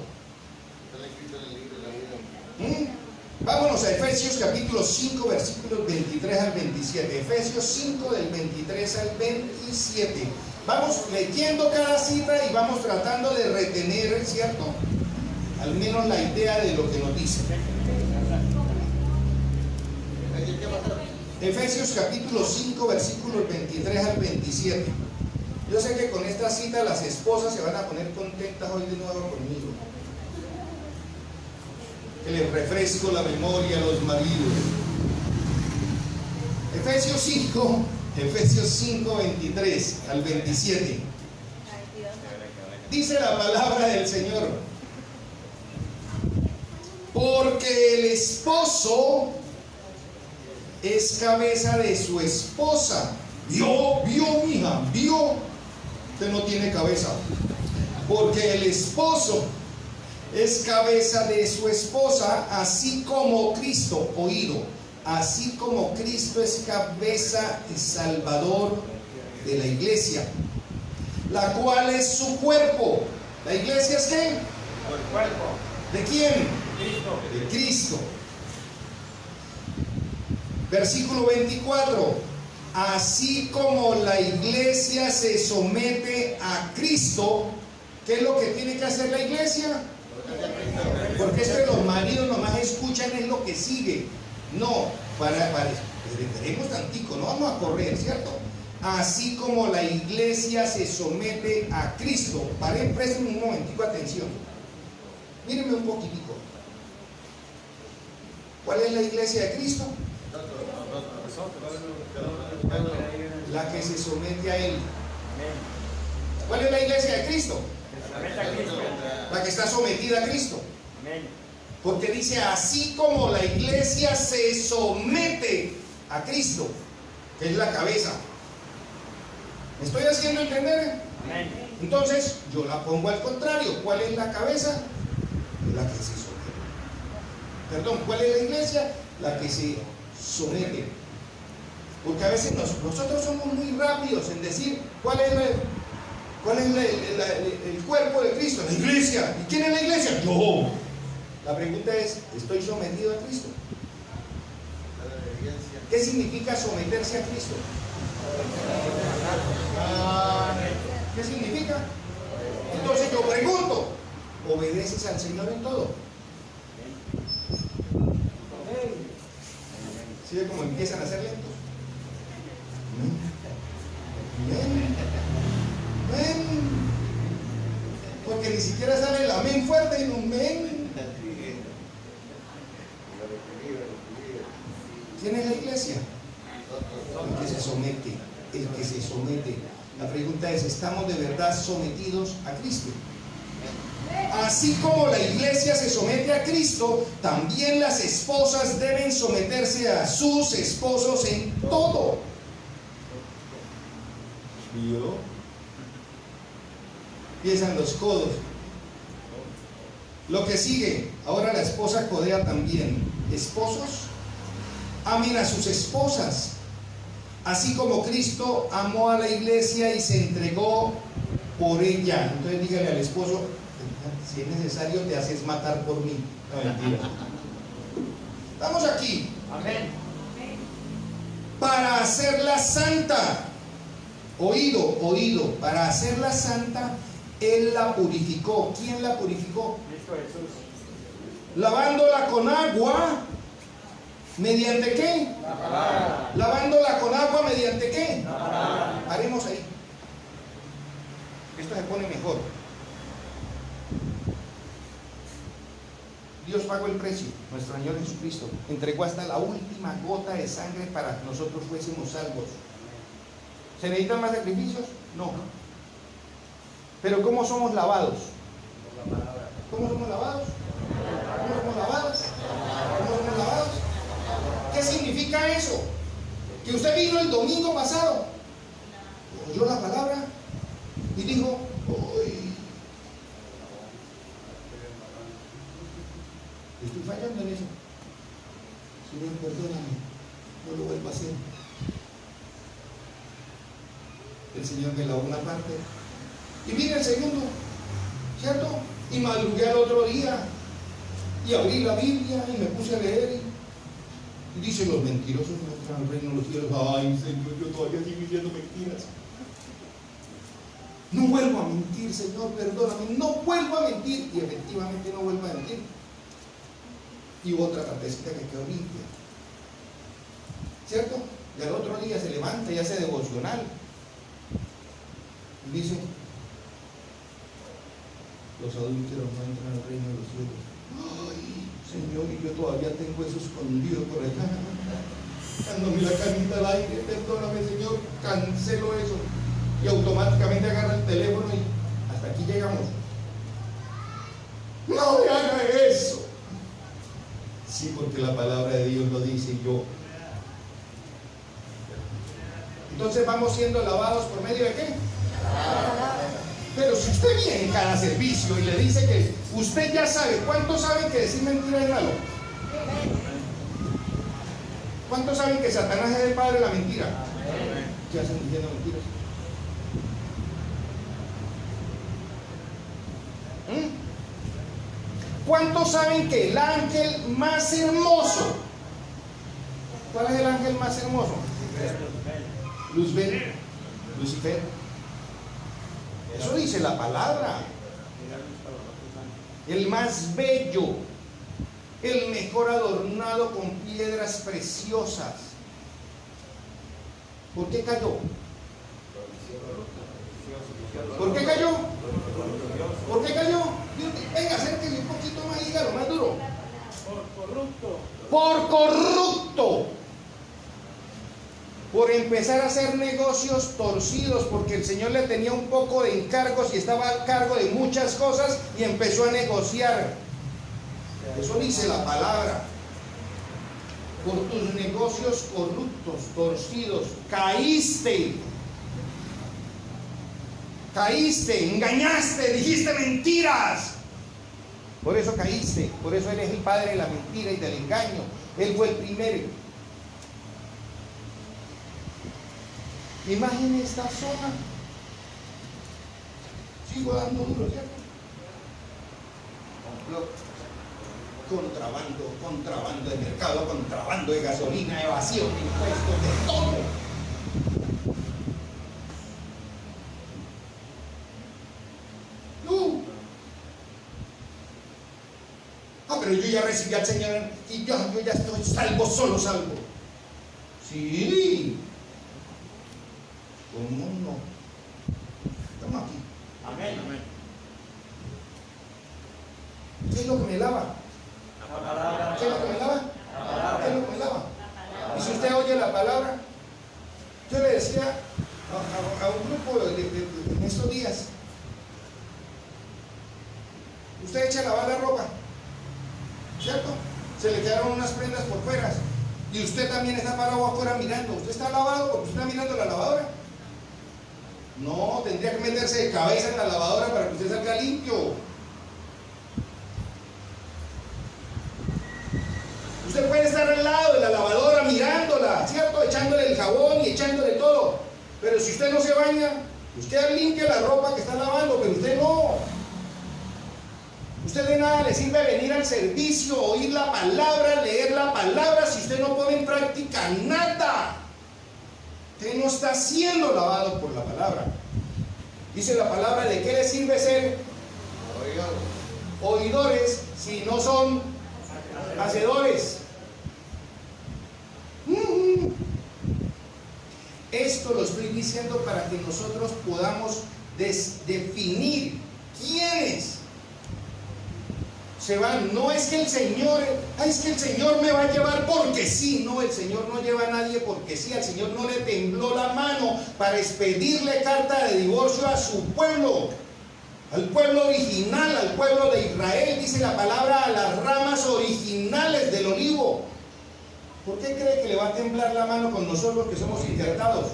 Está escrito en el libro de la vida. Vámonos a Efesios capítulo 5, versículos 23 al 27. Efesios 5 del 23 al 27. Vamos leyendo cada cita y vamos tratando de retener, ¿cierto?, al menos la idea de lo que nos dice. Efesios capítulo 5, versículos 23 al 27. Yo sé que con esta cita las esposas se van a poner contentas hoy de nuevo conmigo. Que les refresco la memoria a los maridos. Efesios 5, 23 al 27. Dice la palabra del Señor: porque el esposo es cabeza de su esposa. Vio, mija, vio. Usted no tiene cabeza. Porque el esposo es cabeza de su esposa, así como Cristo, oído, así como Cristo es cabeza y salvador de la iglesia, la cual es su cuerpo. ¿La iglesia es qué? El cuerpo. ¿De quién? Cristo. De Cristo. Versículo 24. Así como la iglesia se somete a Cristo, ¿qué es lo que tiene que hacer la iglesia? Porque es que los maridos nomás escuchan es lo que sigue. No, esperemos tantico, no vamos a correr, ¿cierto? Así como la iglesia se somete a Cristo. Presten un momentico atención. Mírenme un poquitico. ¿Cuál es la iglesia de Cristo? La que se somete a Él. ¿Cuál es la iglesia de Cristo? La que está sometida a Cristo. Porque dice: así como la iglesia se somete a Cristo, que es la cabeza. ¿Me estoy haciendo entender? Entonces yo la pongo al contrario. ¿Cuál es la cabeza? La que se somete. Perdón, ¿cuál es la iglesia? La que se somete. Porque a veces nosotros somos muy rápidos en decir ¿cuál es el cuerpo de Cristo? La iglesia. ¿Y quién es la iglesia? Yo. La pregunta es: ¿estoy sometido a Cristo? ¿Qué significa someterse a Cristo? ¿Qué significa? Entonces yo pregunto: ¿obedeces al Señor en todo? ¿Sí ve cómo empiezan a ser lentos? Ven. Porque ni siquiera sale el amén fuerte, en un men. ¿Quién es la iglesia? El que se somete. El que se somete. La pregunta es: ¿estamos de verdad sometidos a Cristo? Así como la iglesia se somete a Cristo, también las esposas deben someterse a sus esposos en todo. ¿Vio? Empiezan los codos. Lo que sigue, ahora la esposa codea también. Esposos, amen a sus esposas, así como Cristo amó a la iglesia y se entregó por ella. Entonces dígale al esposo, si es necesario te haces matar por mí. No, mentira. Estamos aquí. Amén. Para hacerla santa. Oído, para hacerla santa, Él la purificó. ¿Quién la purificó? Cristo Jesús. Lavándola con agua. ¿Mediante qué? La palabra. Lavándola con agua, ¿mediante qué? La palabra. Haremos ahí. Esto se pone mejor. Dios pagó el precio, nuestro Señor Jesucristo entregó hasta la última gota de sangre para que nosotros fuésemos salvos. ¿Se necesitan más sacrificios? No. Pero ¿cómo somos lavados? ¿Cómo somos lavados? ¿Cómo somos lavados? ¿Cómo somos lavados? ¿Qué significa eso? Que usted vino el domingo pasado, oyó la palabra y dijo, uy, estoy fallando en eso. Señor, perdóname, no lo vuelvo a hacer. El Señor me lavó una parte y vine el segundo, ¿cierto? Y madrugué al otro día y abrí la Biblia y me puse a leer y dice, los mentirosos no entran al reino de los cielos. Ay, Señor, yo todavía sigo diciendo mentiras. No vuelvo a mentir, Señor, perdóname, no vuelvo a mentir. Y efectivamente no vuelvo a mentir. Y otra partecita que quedó limpia, ¿cierto? Y al otro día se levanta y hace devocional y dice, los adúlteros no entran al reino de los cielos. Ay, Señor, y yo todavía tengo eso escondido por allá, dándome la canita al aire. Perdóname, Señor, cancelo eso. Y automáticamente agarra el teléfono y hasta aquí llegamos. No me haga eso. Sí, porque la palabra de Dios lo dice y yo. Entonces vamos siendo lavados por medio de qué? Pero si usted viene en cada servicio y le dice que usted ya sabe, ¿cuántos saben que decir mentira es malo? ¿Cuántos saben que Satanás es el padre de la mentira? ¿Qué hacen diciendo mentiras? ¿Cuántos saben que el ángel más hermoso? ¿Cuál es el ángel más hermoso? Luzbel, Lucifer. Eso dice la palabra. El más bello, el mejor adornado con piedras preciosas. ¿Por qué cayó? ¿Por qué cayó? ¿Por qué cayó? Venga, acérquese un poquito más, dígalo más duro. Por corrupto. Por corrupto. Por empezar a hacer negocios torcidos, porque el Señor le tenía un poco de encargos y estaba a cargo de muchas cosas y empezó a negociar. Eso dice la palabra. Por tus negocios corruptos, torcidos, caíste. Caíste, engañaste, dijiste mentiras. Por eso caíste, por eso eres el padre de la mentira y del engaño. Él fue el primero. Imagine esta zona. Sigo dando duro, ¿cierto? Contrabando de mercado, contrabando de gasolina, evasión de impuestos, de todo. Pero yo ya recibí al Señor y yo ya estoy salvo, solo salvo. Sí. ¿Cómo no? Estamos aquí. Amén. Amén. ¿Qué es lo que me lava? La palabra. ¿Qué es lo que me lava? ¿Qué es lo que me lava? Y si usted oye la palabra, yo le decía a un grupo en estos días, usted echa a lavar la ropa, ¿cierto? Se le quedaron unas prendas por fuera y usted también está parado afuera mirando. ¿Usted está lavado porque usted está mirando la lavadora? No, tendría que meterse de cabeza en la lavadora para que usted salga limpio. Usted puede estar al lado de la lavadora mirando echándole el jabón y echándole todo. Pero si usted no se baña, usted limpia la ropa que está lavando, pero usted no. Usted de nada le sirve venir al servicio, oír la palabra, leer la palabra, si usted no pone en práctica nada. Usted no está siendo lavado por la palabra. Dice la palabra, ¿de qué le sirve ser oidores si no son hacedores? Esto lo estoy diciendo para que nosotros podamos definir quiénes se van. No es que el Señor, es que el Señor me va a llevar porque sí. No, el Señor no lleva a nadie porque sí. Al Señor no le tembló la mano para expedirle carta de divorcio a su pueblo, al pueblo original, al pueblo de Israel. Dice la palabra, a las ramas originales del olivo. ¿Por qué cree que le va a temblar la mano con nosotros que somos injertados?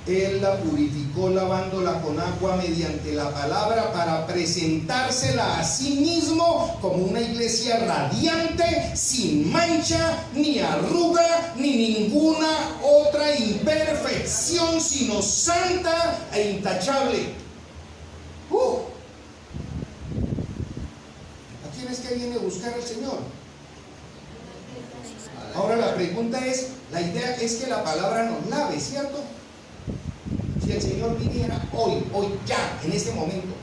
Él la purificó lavándola con agua mediante la palabra para presentársela a sí mismo como una iglesia radiante, sin mancha, ni arruga, ni ninguna otra imperfección, sino santa e intachable. ¿A quién es que viene a buscar al Señor? Ahora la pregunta es, la idea es que la palabra nos lave, ¿cierto? Si el Señor viniera hoy ya, en este momento,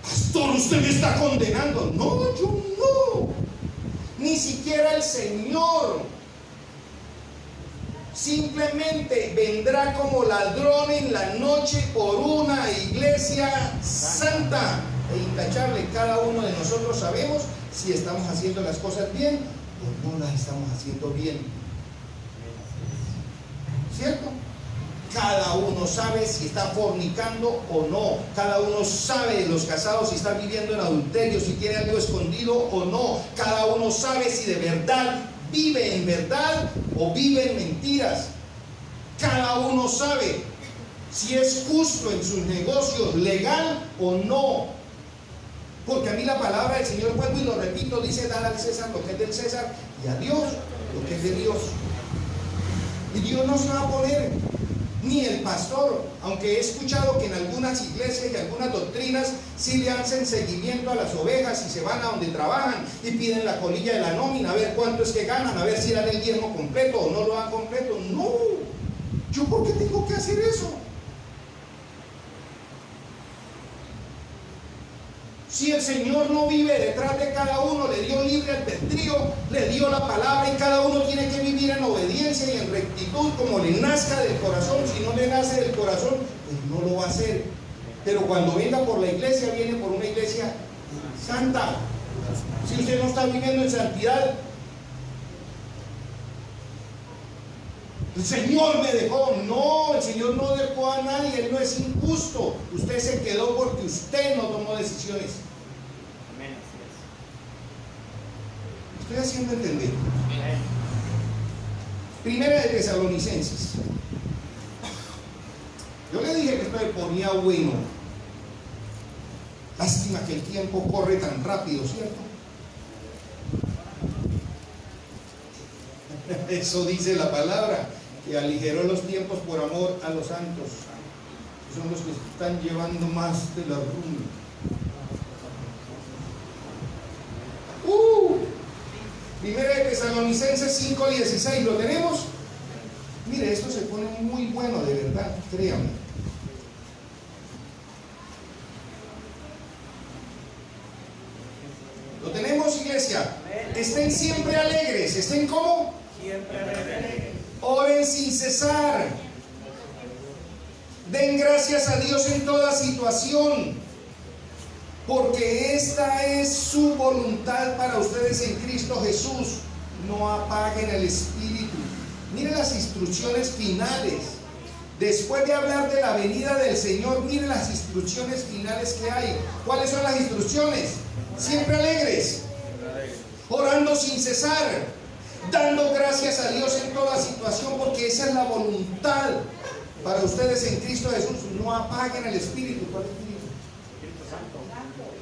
pastor, usted me está condenando. No, yo no. Ni siquiera el Señor. Simplemente vendrá como ladrón en la noche por una iglesia santa e intachable. Cada uno de nosotros sabemos si estamos haciendo las cosas bien o no las estamos haciendo bien. ¿Cierto? Cada uno sabe si está fornicando o no. Cada uno sabe de los casados si están viviendo en adulterio, si tiene algo escondido o no. Cada uno sabe si de verdad vive en verdad o vive en mentiras. Cada uno sabe si es justo en sus negocios, legal o no. Porque a mí la palabra del Señor, vuelvo y lo repito, dice: dar al César lo que es del César y a Dios lo que es de Dios. Y Dios no se va a poner, ni el pastor, aunque he escuchado que en algunas iglesias y algunas doctrinas sí le hacen seguimiento a las ovejas y se van a donde trabajan y piden la colilla de la nómina, a ver cuánto es que ganan, a ver si dan el diezmo completo o no lo dan completo. No, ¿yo por qué tengo que hacer eso? Si el Señor no vive detrás de cada uno, le dio libre albedrío, le dio la palabra y cada uno tiene que vivir en obediencia y en rectitud como le nazca del corazón. Si no le nace del corazón, pues no lo va a hacer. Pero cuando venga por la iglesia, viene por una iglesia santa. Si usted no está viviendo en santidad, el Señor me dejó. No, el Señor no dejó a nadie, Él no es injusto. Usted se quedó porque usted no tomó decisiones. Amén. Estoy haciendo entender. Primera de Tesalonicenses. Yo le dije que esto me ponía bueno. Lástima que el tiempo corre tan rápido, ¿cierto? Eso dice la palabra, que aligeró los tiempos por amor a los santos. Son los que están llevando más de la rumba. Primera de Tesalonicenses 5:16, ¿lo tenemos? Mire, esto se pone muy bueno, de verdad, créanme. ¿Lo tenemos, iglesia? Estén siempre alegres. ¿Estén cómo? Siempre alegres. Oren sin cesar. Den gracias a Dios en toda situación, porque esta es su voluntad para ustedes en Cristo Jesús. No apaguen el espíritu. Miren las instrucciones finales. Después de hablar de la venida del Señor, miren las instrucciones finales que hay. ¿Cuáles son las instrucciones? Siempre alegres, orando sin cesar, dando gracias a Dios en toda situación, porque esa es la voluntad para ustedes en Cristo Jesús. No apaguen el espíritu. ¿Cuál espíritu?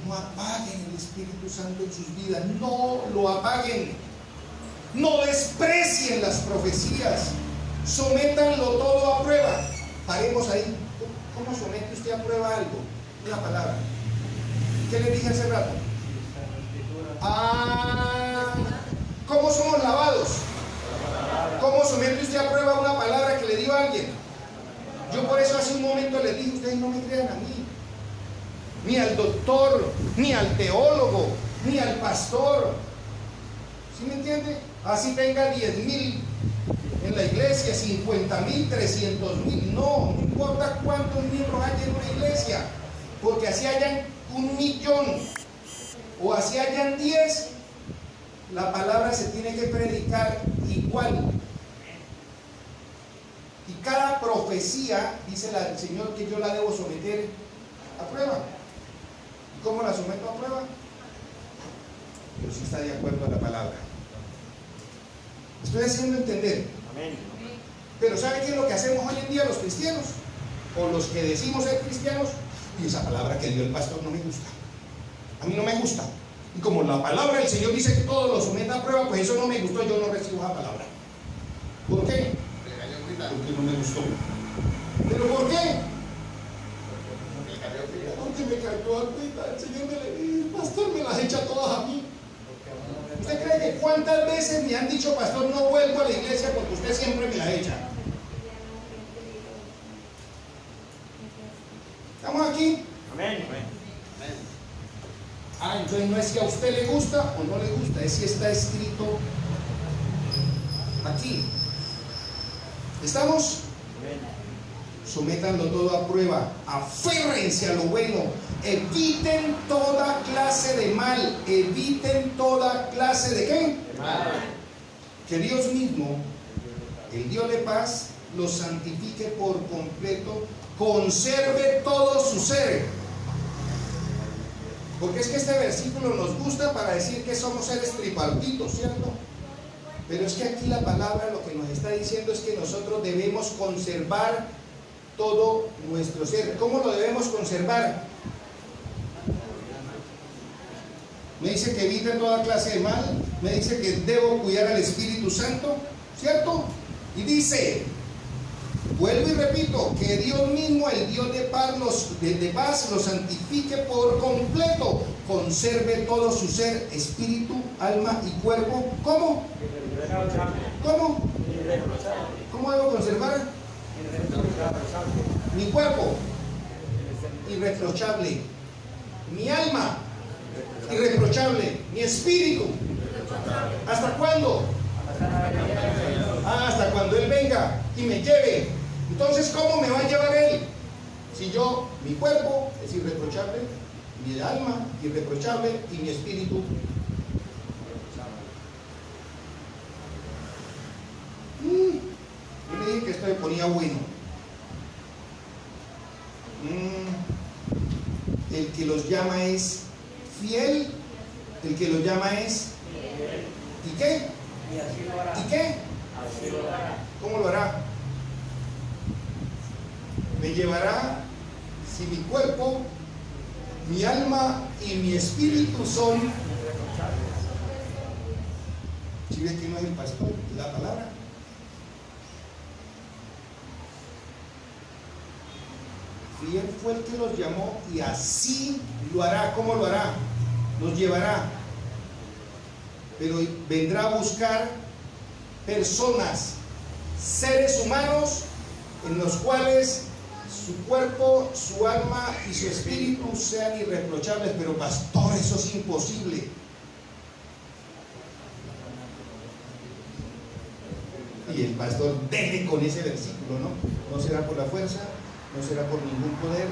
No apaguen el Espíritu Santo en sus vidas, no lo apaguen. No desprecien las profecías, sométanlo todo a prueba. Paremos ahí. ¿Cómo somete usted a prueba algo? Una palabra. ¿Qué le dije hace rato? ¿Cómo somos lavados? ¿Cómo somete usted a prueba una palabra que le dio a alguien? Yo por eso hace un momento les dije, ustedes no me crean a mí, ni al doctor, ni al teólogo, ni al pastor. ¿Sí me entiende? Así tenga 10,000 en la iglesia, 50,000, 300,000. No importa cuántos miembros hay en una iglesia, porque así hayan 1,000,000 o así hayan 10, la palabra se tiene que predicar igual. Y cada profecía, dice el Señor, que yo la debo someter a prueba. ¿Y cómo la someto a prueba? Pero si está de acuerdo a la palabra. Estoy haciendo entender. Amén. Pero ¿sabe qué es lo que hacemos hoy en día los cristianos? O los que decimos ser cristianos. Y esa palabra que dio el pastor no me gusta. A mí no me gusta. Y como la palabra del Señor dice que todo lo someta a prueba, pues eso no me gustó, yo no recibo esa palabra. ¿Por qué? Porque no me gustó. ¿Pero por qué? Porque me cayó agüita. El Señor el pastor me las echa todas a mí. ¿Usted cree que cuántas veces me han dicho, pastor, no vuelvo a la iglesia porque usted siempre me la echa? ¿Estamos aquí? Amén. Entonces no es que a usted le gusta o no le gusta, es si está escrito aquí. ¿Estamos? Sométanlo todo a prueba, aférrense a lo bueno, eviten toda clase de mal, eviten toda clase de ¿qué? De mal. Que Dios mismo, el Dios de paz, los santifique por completo, conserve todo su ser. Porque es que este versículo nos gusta para decir que somos seres tripartitos, ¿cierto? Pero es que aquí la palabra lo que nos está diciendo es que nosotros debemos conservar todo nuestro ser. ¿Cómo lo debemos conservar? Me dice que evite toda clase de mal, me dice que debo cuidar al Espíritu Santo, ¿cierto? Y dice, vuelvo y repito, que Dios mismo, el Dios de paz, los santifique por completo, conserve todo su ser, espíritu, alma y cuerpo. ¿Cómo? ¿Cómo? ¿Cómo debo conservar? Mi cuerpo, irreprochable. Mi alma, irreprochable. Mi espíritu. ¿Hasta cuándo? Hasta cuando Él venga y me lleve. Entonces, ¿cómo me va a llevar Él? Si yo, mi cuerpo es irreprochable, mi alma irreprochable y mi espíritu. Yo le dije que esto me ponía bueno. El que los llama es fiel. El que los llama es ¿y qué? ¿Y qué? ¿Cómo lo hará? Me llevará si mi cuerpo, mi alma y mi espíritu son. Si ves que no es el pastor, la palabra. Fiel fue el que los llamó y así lo hará. ¿Cómo lo hará? Nos llevará. Pero vendrá a buscar personas, seres humanos, en los cuales su cuerpo, su alma y su espíritu sean irreprochables. Pero pastor, eso es imposible. Y el pastor deje con ese versículo, ¿no? No será por la fuerza, no será por ningún poder,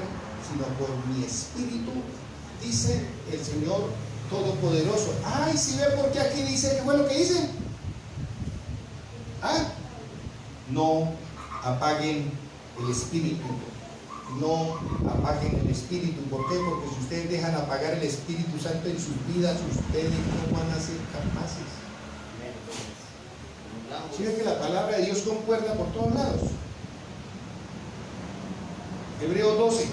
sino por mi espíritu, dice el Señor Todopoderoso. Ay, si ve por qué aquí dice, ¿qué fue lo que dice? No apaguen el espíritu. No apaguen el espíritu. ¿Por qué? Porque si ustedes dejan apagar el Espíritu Santo en sus vidas, ustedes no van a ser capaces. ¿Sí ves que la palabra de Dios concuerda por todos lados? Hebreos 12.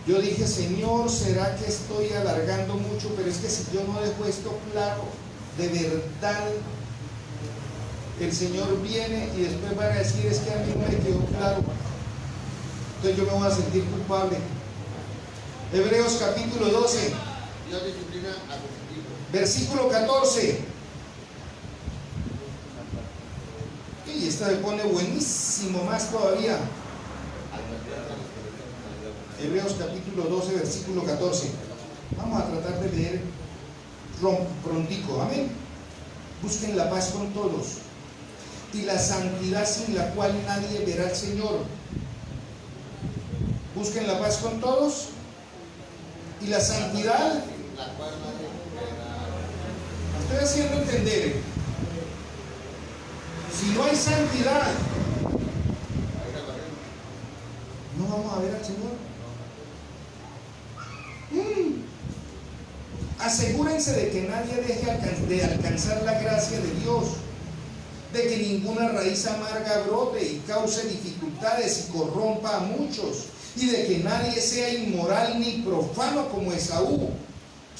Yo dije, Señor, ¿será que estoy alargando mucho? Pero es que si yo no dejo esto claro, de verdad, el Señor viene y después van a decir, es que a mí no me quedó claro. Entonces yo me voy a sentir culpable. Hebreos capítulo 12. Dios disciplina a sus hijos. Versículo 14. Y esta me pone buenísimo más todavía. Hebreos capítulo 12, versículo 14. Vamos a tratar de leer prontico. Amén. Busquen la paz con todos y la santidad sin la cual nadie verá al Señor. Busquen la paz con todos y la santidad. La cual nadie verá. Estoy haciendo entender. Si no hay santidad, no vamos a ver al Señor. Asegúrense de que nadie deje de alcanzar la gracia de Dios, de que ninguna raíz amarga brote y cause dificultades y corrompa a muchos, y de que nadie sea inmoral ni profano como Esaú,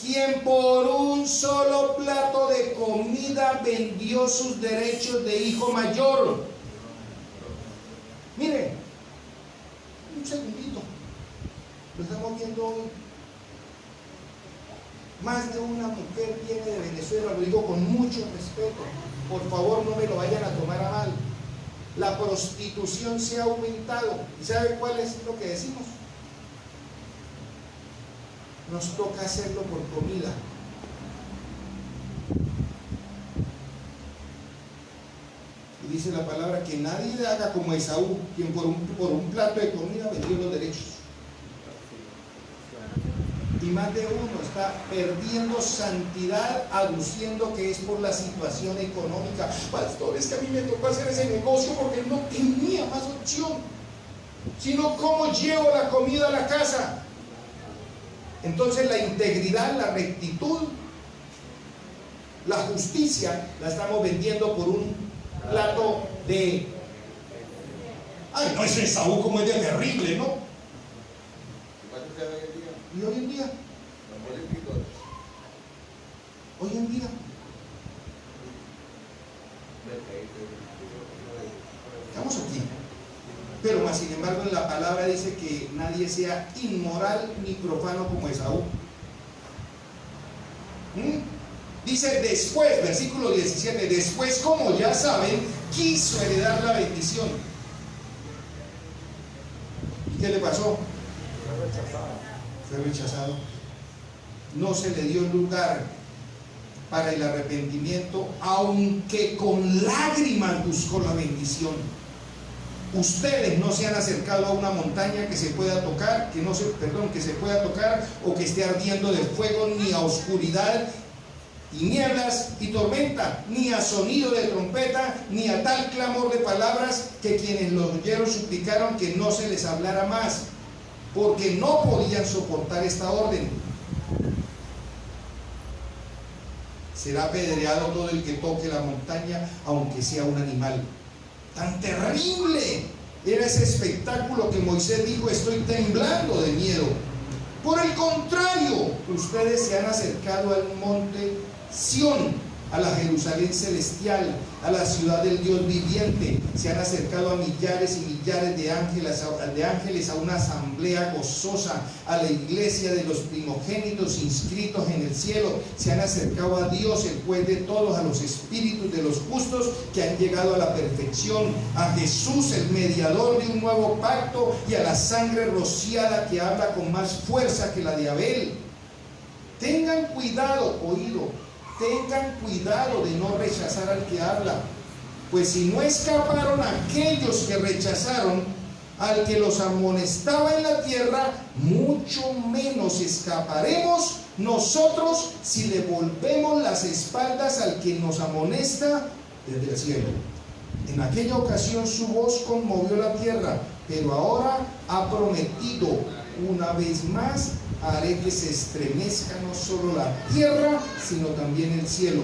quien por un solo plato de comida vendió sus derechos de hijo mayor. Mire, un segundito, lo estamos viendo hoy. Más de una mujer viene de Venezuela, lo digo con mucho respeto, por favor no me lo vayan a tomar a mal. La prostitución se ha aumentado. ¿Y sabe cuál es lo que decimos? Nos toca hacerlo por comida. Y dice la palabra que nadie le haga como Esaú, quien por un plato de comida vendió los derechos. Y más de uno está perdiendo santidad aduciendo que es por la situación económica. Pastor, es que a mí me tocó hacer ese negocio porque no tenía más opción, sino cómo llevo la comida a la casa. Entonces la integridad, la rectitud, la justicia la estamos vendiendo por un plato de... Ay, no, ese Esaú como es de terrible, ¿no? Y hoy en día, estamos aquí. Pero más sin embargo en la palabra dice que nadie sea inmoral ni profano como Esaú. Dice después, versículo 17, después, como ya saben, quiso heredar la bendición. ¿Y qué le pasó? Fue rechazado. No se le dio lugar para el arrepentimiento, aunque con lágrimas buscó la bendición. Ustedes no se han acercado a una montaña que se pueda tocar, que se pueda tocar o que esté ardiendo de fuego, ni a oscuridad y nieblas y tormenta, ni a sonido de trompeta, ni a tal clamor de palabras que quienes lo oyeron suplicaron que no se les hablara más, porque no podían soportar esta orden. Será apedreado todo el que toque la montaña, aunque sea un animal. Tan terrible era ese espectáculo que Moisés dijo: estoy temblando de miedo. Por el contrario, ustedes se han acercado al monte Sión, a la Jerusalén celestial, a la ciudad del Dios viviente. Se han acercado a millares y millares de ángeles, a una asamblea gozosa, a la iglesia de los primogénitos inscritos en el cielo. Se han acercado a Dios, el juez de todos, a los espíritus de los justos que han llegado a la perfección, a Jesús, el mediador de un nuevo pacto, y a la sangre rociada que habla con más fuerza que la de Abel. Tengan cuidado, oído. Tengan cuidado de no rechazar al que habla, pues si no escaparon aquellos que rechazaron al que los amonestaba en la tierra, mucho menos escaparemos nosotros si le volvemos las espaldas al que nos amonesta desde el cielo. En aquella ocasión su voz conmovió la tierra, pero ahora ha prometido una vez más: haré que se estremezca no solo la tierra, sino también el cielo.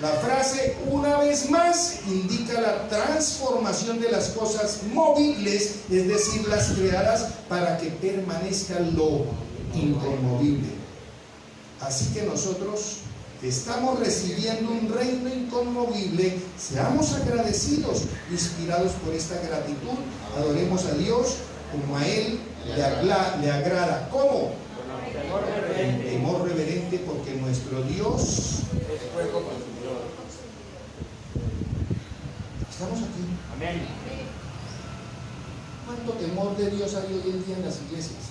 La frase una vez más indica la transformación de las cosas móviles, es decir, las creadas para que permanezca lo inconmovible. Así que nosotros estamos recibiendo un reino inconmovible. Seamos agradecidos, inspirados por esta gratitud. Adoremos a Dios como a Él le agrada. ¿Cómo? En temor reverente, porque nuestro Dios estamos aquí. Amén. ¿Cuánto temor de Dios hay hoy en día en las iglesias?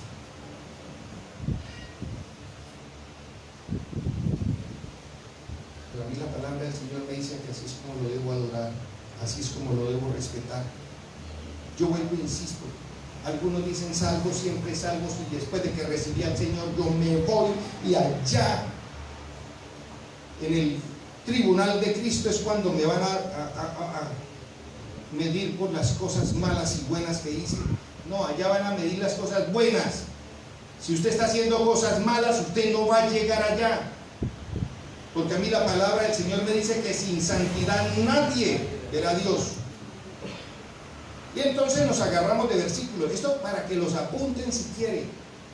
Pero a mí la palabra del Señor me dice que así es como lo debo adorar, así es como lo debo respetar. Yo vuelvo e insisto, algunos dicen salvo, siempre salvo, y después de que recibí al Señor yo me voy, y allá en el tribunal de Cristo es cuando me van a medir por las cosas malas y buenas que hice. No, allá van a medir las cosas buenas. Si usted está haciendo cosas malas, usted no va a llegar allá, porque a mí la palabra del Señor me dice que sin santidad nadie verá a Dios. Y entonces nos agarramos de versículos, esto para que los apunten si quieren,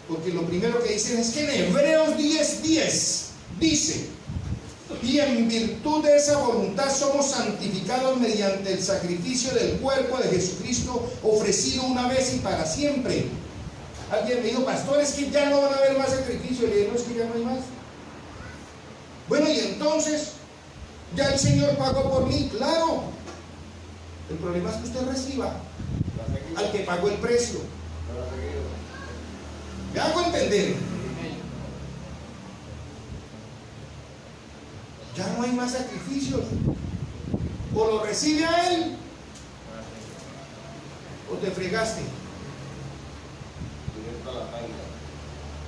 porque lo primero que dicen es que en Hebreos 10:10 dice: y en virtud de esa voluntad somos santificados mediante el sacrificio del cuerpo de Jesucristo, ofrecido una vez y para siempre. Alguien me dijo: pastor, es que ya no van a haber más sacrificio. Le digo: no, es que ya no hay más. Bueno, y entonces ya el Señor pagó por mí. Claro, el problema es que usted reciba al que pagó el precio. ¿Me hago entender? Ya no hay más sacrificios. O lo recibe a Él, o te fregaste.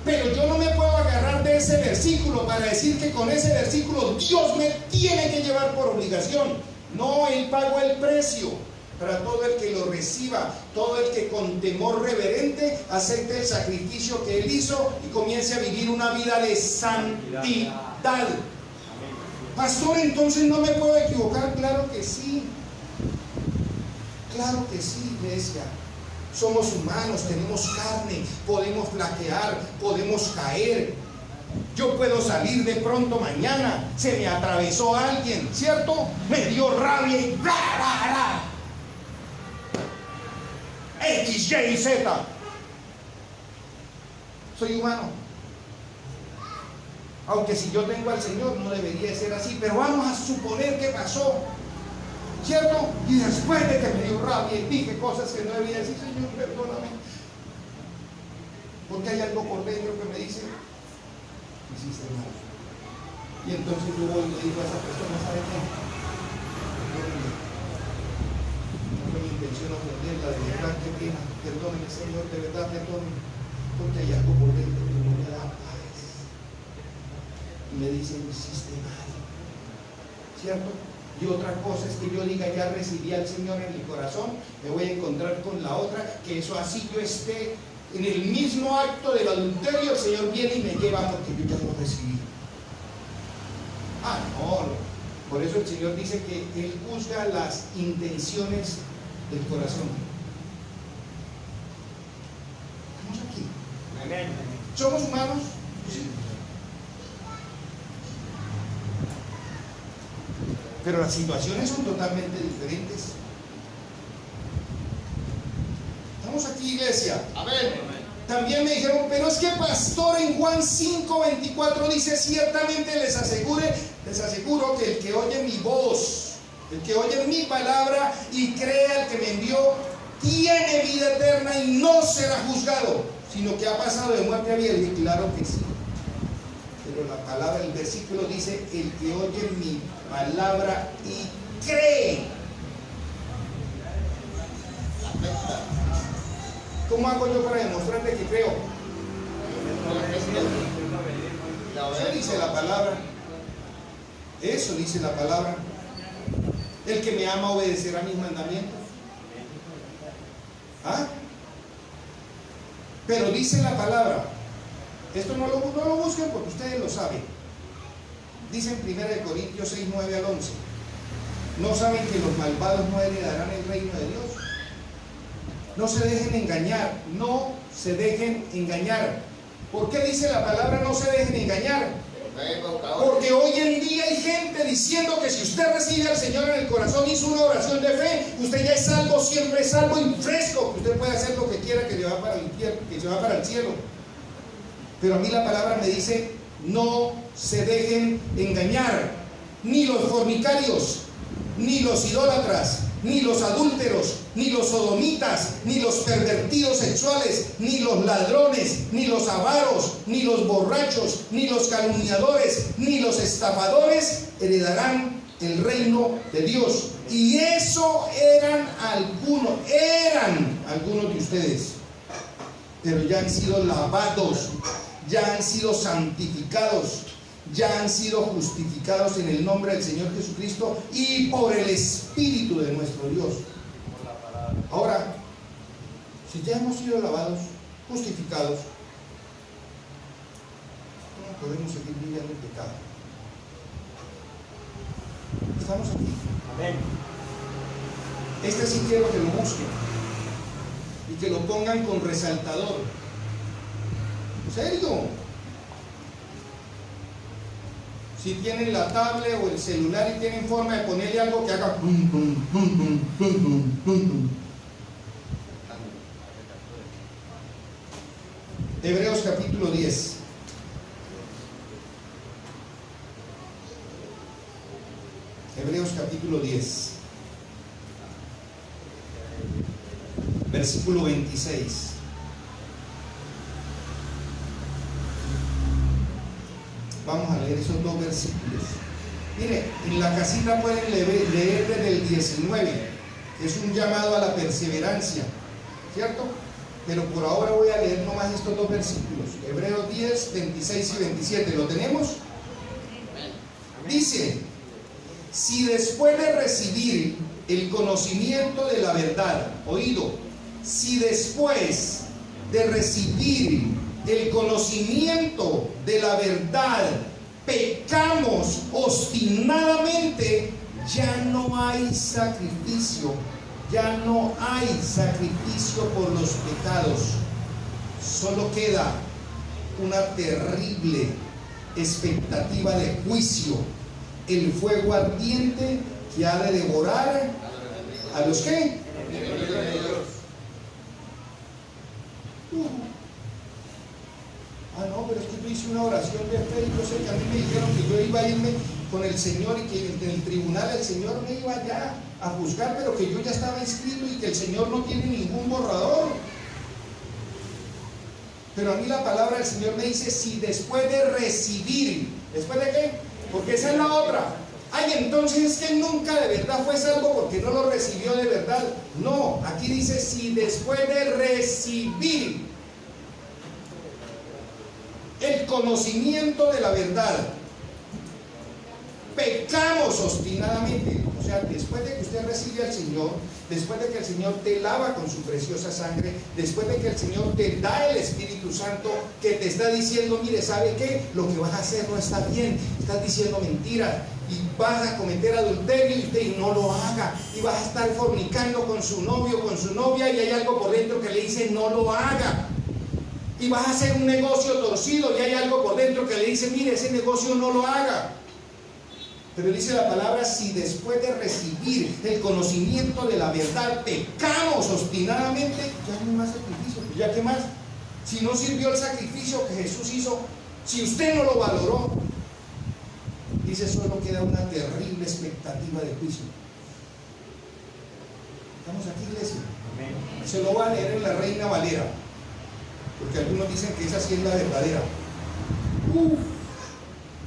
Pero yo no me puedo agarrar de ese versículo para decir que con ese versículo Dios me tiene que llevar por obligación. No, Él pagó el precio para todo el que lo reciba, todo el que con temor reverente acepte el sacrificio que Él hizo y comience a vivir una vida de santidad. Pastor, entonces no me puedo equivocar. Claro que sí, iglesia. Somos humanos, tenemos carne, podemos flaquear, podemos caer. Yo puedo salir de pronto mañana, se me atravesó alguien, ¿cierto? Me dio rabia y bla, bla, bla. X, Y, Z. Soy humano. Aunque si yo tengo al Señor no debería ser así, pero vamos a suponer que pasó, ¿cierto? Y después de que me dio rabia y dije cosas que no debía decir: Señor, perdóname, porque hay algo por dentro que me dice: hiciste mal. Y entonces yo voy y le digo a esa persona: ¿sabe qué? No fue mi intención ofenderla, de verdad, qué pena, perdóneme, Señor, de verdad, perdóneme, porque hay algo por dentro que no me da paz. Y me dicen: hiciste mal, ¿cierto? Y otra cosa es que yo diga: ya recibí al Señor en mi corazón, me voy a encontrar con la otra, que eso así yo esté en el mismo acto del adulterio, el Señor viene y me lleva porque yo ya lo recibí. No. Por eso el Señor dice que Él juzga las intenciones del corazón. Estamos aquí. Amén. ¿Somos humanos? Sí. Pero las situaciones son totalmente diferentes. Estamos aquí, iglesia. Amén. También me dijeron: pero es que, pastor, en Juan 5:24 dice: ciertamente les aseguro que el que oye mi voz, el que oye mi palabra y cree al que me envió, tiene vida eterna y no será juzgado, sino que ha pasado de muerte a vida. Y claro que sí. Pero la palabra, el versículo dice: el que oye mi palabra y cree. ¿Cómo hago yo para demostrarte que creo? Eso dice la palabra. Eso dice la palabra. El que me ama obedecerá mis mandamientos. Pero dice la palabra. Esto no lo busquen porque ustedes lo saben. Dice en 1 Corintios 6, 9 al 11. ¿No saben que los malvados no heredarán el reino de Dios? No se dejen engañar, no se dejen engañar. ¿Por qué dice la palabra no se dejen engañar? Porque hoy en día hay gente diciendo que si usted recibe al Señor en el corazón, hizo una oración de fe, usted ya es salvo, siempre es salvo y fresco, que usted puede hacer lo que quiera, que le va para el infierno, que se va para el cielo. Pero a mí la palabra me dice, no se dejen engañar, ni los fornicarios, ni los idólatras, ni los adúlteros, ni los sodomitas, ni los pervertidos sexuales, ni los ladrones, ni los avaros, ni los borrachos, ni los calumniadores, ni los estafadores heredarán el reino de Dios. Y eso eran algunos de ustedes, pero ya han sido lavados, ya han sido santificados, ya han sido justificados en el nombre del Señor Jesucristo y por el Espíritu de nuestro Dios. Ahora, si ya hemos sido lavados, justificados, ¿cómo podemos seguir viviendo en pecado? Estamos aquí. Amén. Este sí quiero que lo busquen y que lo pongan con resaltador. ¿En serio? Si tienen la tablet o el celular y tienen forma de ponerle algo que haga Hebreos capítulo 10. Hebreos capítulo 10. Versículo 26. Vamos a leer esos dos versículos. Mire, en la casita pueden leer desde el 19, que es un llamado a la perseverancia, ¿cierto? Pero por ahora voy a leer nomás estos dos versículos. Hebreos 10, 26 y 27. ¿Lo tenemos? Dice: si después de recibir el conocimiento de la verdad, oído, si después de recibir el conocimiento de la verdad pecamos obstinadamente, ya no hay sacrificio, ya no hay sacrificio por los pecados. Solo queda una terrible expectativa de juicio, el fuego ardiente que ha de devorar a los que no, pero es que yo hice una oración de fe y yo sé que a mí me dijeron que yo iba a irme con el Señor y que en el tribunal el Señor me iba ya a juzgar, pero que yo ya estaba inscrito y que el Señor no tiene ningún borrador. Pero a mí la palabra del Señor me dice: si después de recibir, ¿después de qué? Porque esa es la otra. Ay, entonces es que nunca de verdad fue salvo porque no lo recibió de verdad. No, aquí dice: si después de recibir el conocimiento de la verdad pecamos obstinadamente. O sea, después de que usted recibe al Señor, después de que el Señor te lava con su preciosa sangre, después de que el Señor te da el Espíritu Santo que te está diciendo: mire, ¿sabe qué? Lo que vas a hacer no está bien, estás diciendo mentiras y vas a cometer adulterio, y usted no lo haga, y vas a estar fornicando con su novio, con su novia, y hay algo por dentro que le dice: no lo haga. Y vas a hacer un negocio torcido y hay algo por dentro que le dice: mire, ese negocio no lo haga. Pero dice la palabra: si después de recibir el conocimiento de la verdad pecamos obstinadamente, ya no hay más sacrificio. Pues ya, ¿qué más? Si no sirvió el sacrificio que Jesús hizo, si usted no lo valoró, dice, solo queda una terrible expectativa de juicio. ¿Estamos aquí, iglesia? Amén. Se lo voy a leer en la Reina Valera, porque algunos dicen que esa sí es la verdadera.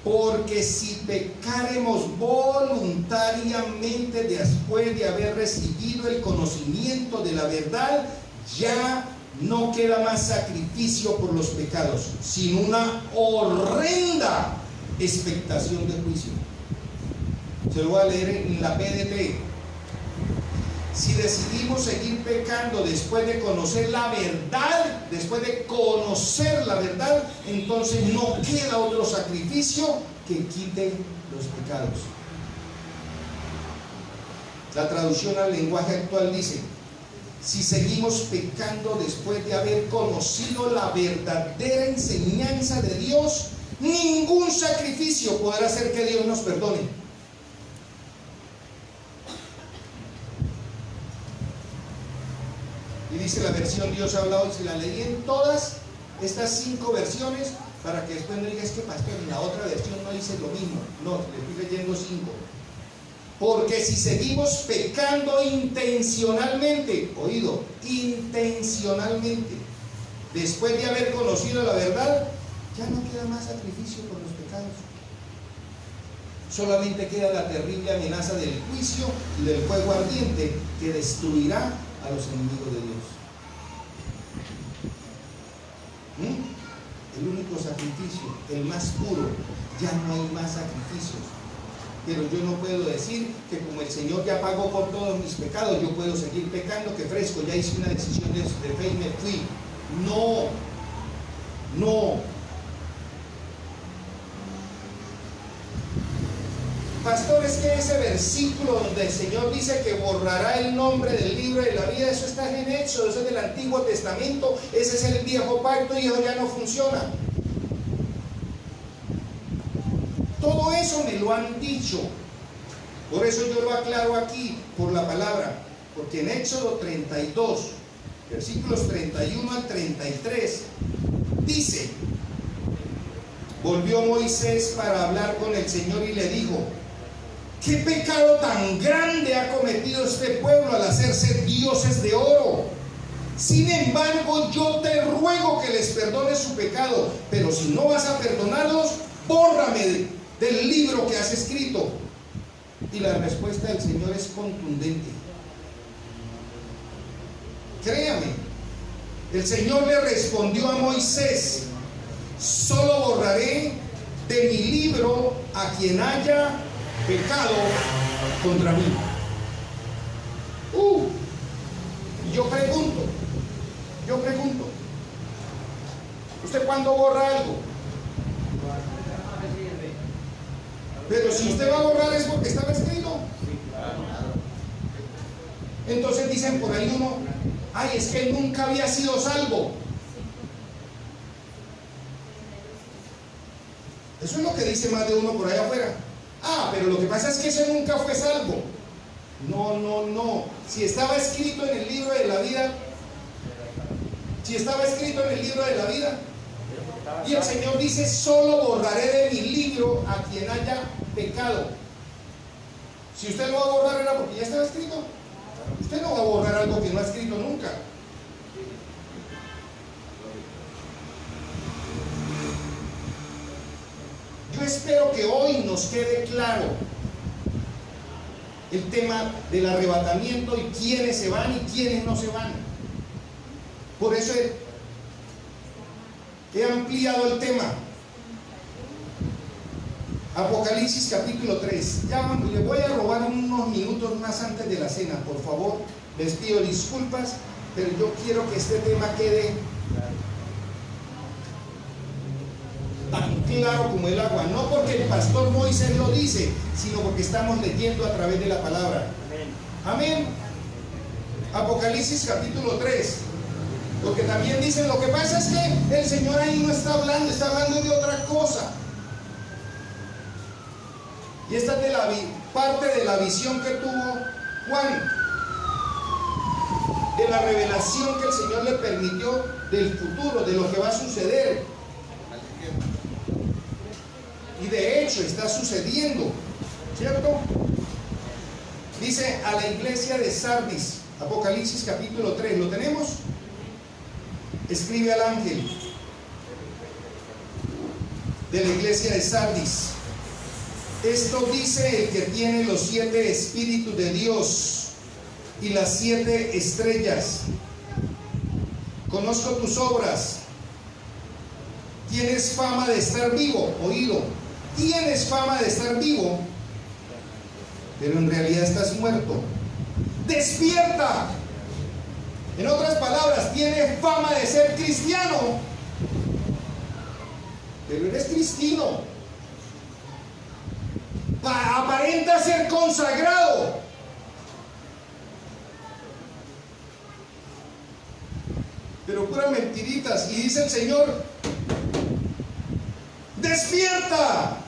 Porque si pecaremos voluntariamente después de haber recibido el conocimiento de la verdad, ya no queda más sacrificio por los pecados, sino una horrenda expectación de juicio. Se lo voy a leer en la PDP. Si decidimos seguir pecando después de conocer la verdad, después después de conocer la verdad, entonces no queda otro sacrificio que quite los pecados. La traducción al lenguaje actual dice: si seguimos pecando después de haber conocido la verdadera enseñanza de Dios, ningún sacrificio podrá hacer que Dios nos perdone. Y dice la versión Dios ha hablado, y se la leí en todas estas 5 versiones, para que después no digas que pastor, en la otra versión no dice lo mismo. No, le estoy leyendo 5. Porque si seguimos pecando intencionalmente, oído, intencionalmente, después de haber conocido la verdad, ya no queda más sacrificio por los pecados. Solamente queda la terrible amenaza del juicio y del fuego ardiente que destruirá a los enemigos de Dios. El único sacrificio, el más puro, ya no hay más sacrificios. Pero yo no puedo decir que como el Señor ya pagó por todos mis pecados, yo puedo seguir pecando, que fresco, ya hice una decisión de fe y me fui. No, no. Pastor, es que ese versículo donde el Señor dice que borrará el nombre del libro de la vida, eso está en Éxodo, eso es del Antiguo Testamento, ese es el viejo pacto y eso ya no funciona. Todo eso me lo han dicho. Por eso yo lo aclaro aquí por la palabra. Porque en Éxodo 32, versículos 31 al 33, dice: volvió Moisés para hablar con el Señor y le dijo: ¿qué pecado tan grande ha cometido este pueblo al hacerse dioses de oro? Sin embargo, yo te ruego que les perdones su pecado, pero si no vas a perdonarlos, bórrame del libro que has escrito. Y la respuesta del Señor es contundente. Créame, el Señor le respondió a Moisés: solo borraré de mi libro a quien haya pecado contra mí. Y yo pregunto, ¿usted cuándo borra algo? Pero si usted va a borrar es porque estaba escrito. Entonces dicen por ahí uno: ay, es que nunca había sido salvo. Eso es lo que dice más de uno por allá afuera. Ah, pero lo que pasa es que ese nunca fue salvo. No. Si estaba escrito en el libro de la vida, y el Señor dice: solo borraré de mi libro a quien haya pecado. Si usted lo va a borrar era porque ya estaba escrito. Usted no va a borrar algo que no ha escrito nunca. Yo espero que hoy nos quede claro el tema del arrebatamiento y quiénes se van y quiénes no se van. Por eso he ampliado el tema. Apocalipsis capítulo 3. Ya les voy a robar unos minutos más antes de la cena, por favor. Les pido disculpas, pero yo quiero que este tema quede tan claro como el agua. No porque el pastor Moisés lo dice, sino porque estamos leyendo a través de la palabra. Amén. Apocalipsis capítulo 3. Porque también dicen, lo que pasa es que el Señor ahí no está hablando, está hablando de otra cosa. Y esta es de parte de la visión que tuvo Juan, de la revelación que el Señor le permitió del futuro, de lo que va a suceder. Y de hecho está sucediendo, ¿cierto? Dice a la iglesia de Sardis, Apocalipsis capítulo 3, ¿lo tenemos? Escribe al ángel de la iglesia de Sardis: esto dice el que tiene los 7 espíritus de Dios y las 7 estrellas. Conozco tus obras. Tienes fama de estar vivo, oído. Tienes fama de estar vivo, pero en realidad estás muerto. Despierta En otras palabras, tiene fama de ser cristiano, pero eres cristino. Aparenta ser consagrado, pero puras mentiritas. Y dice el Señor: despierta,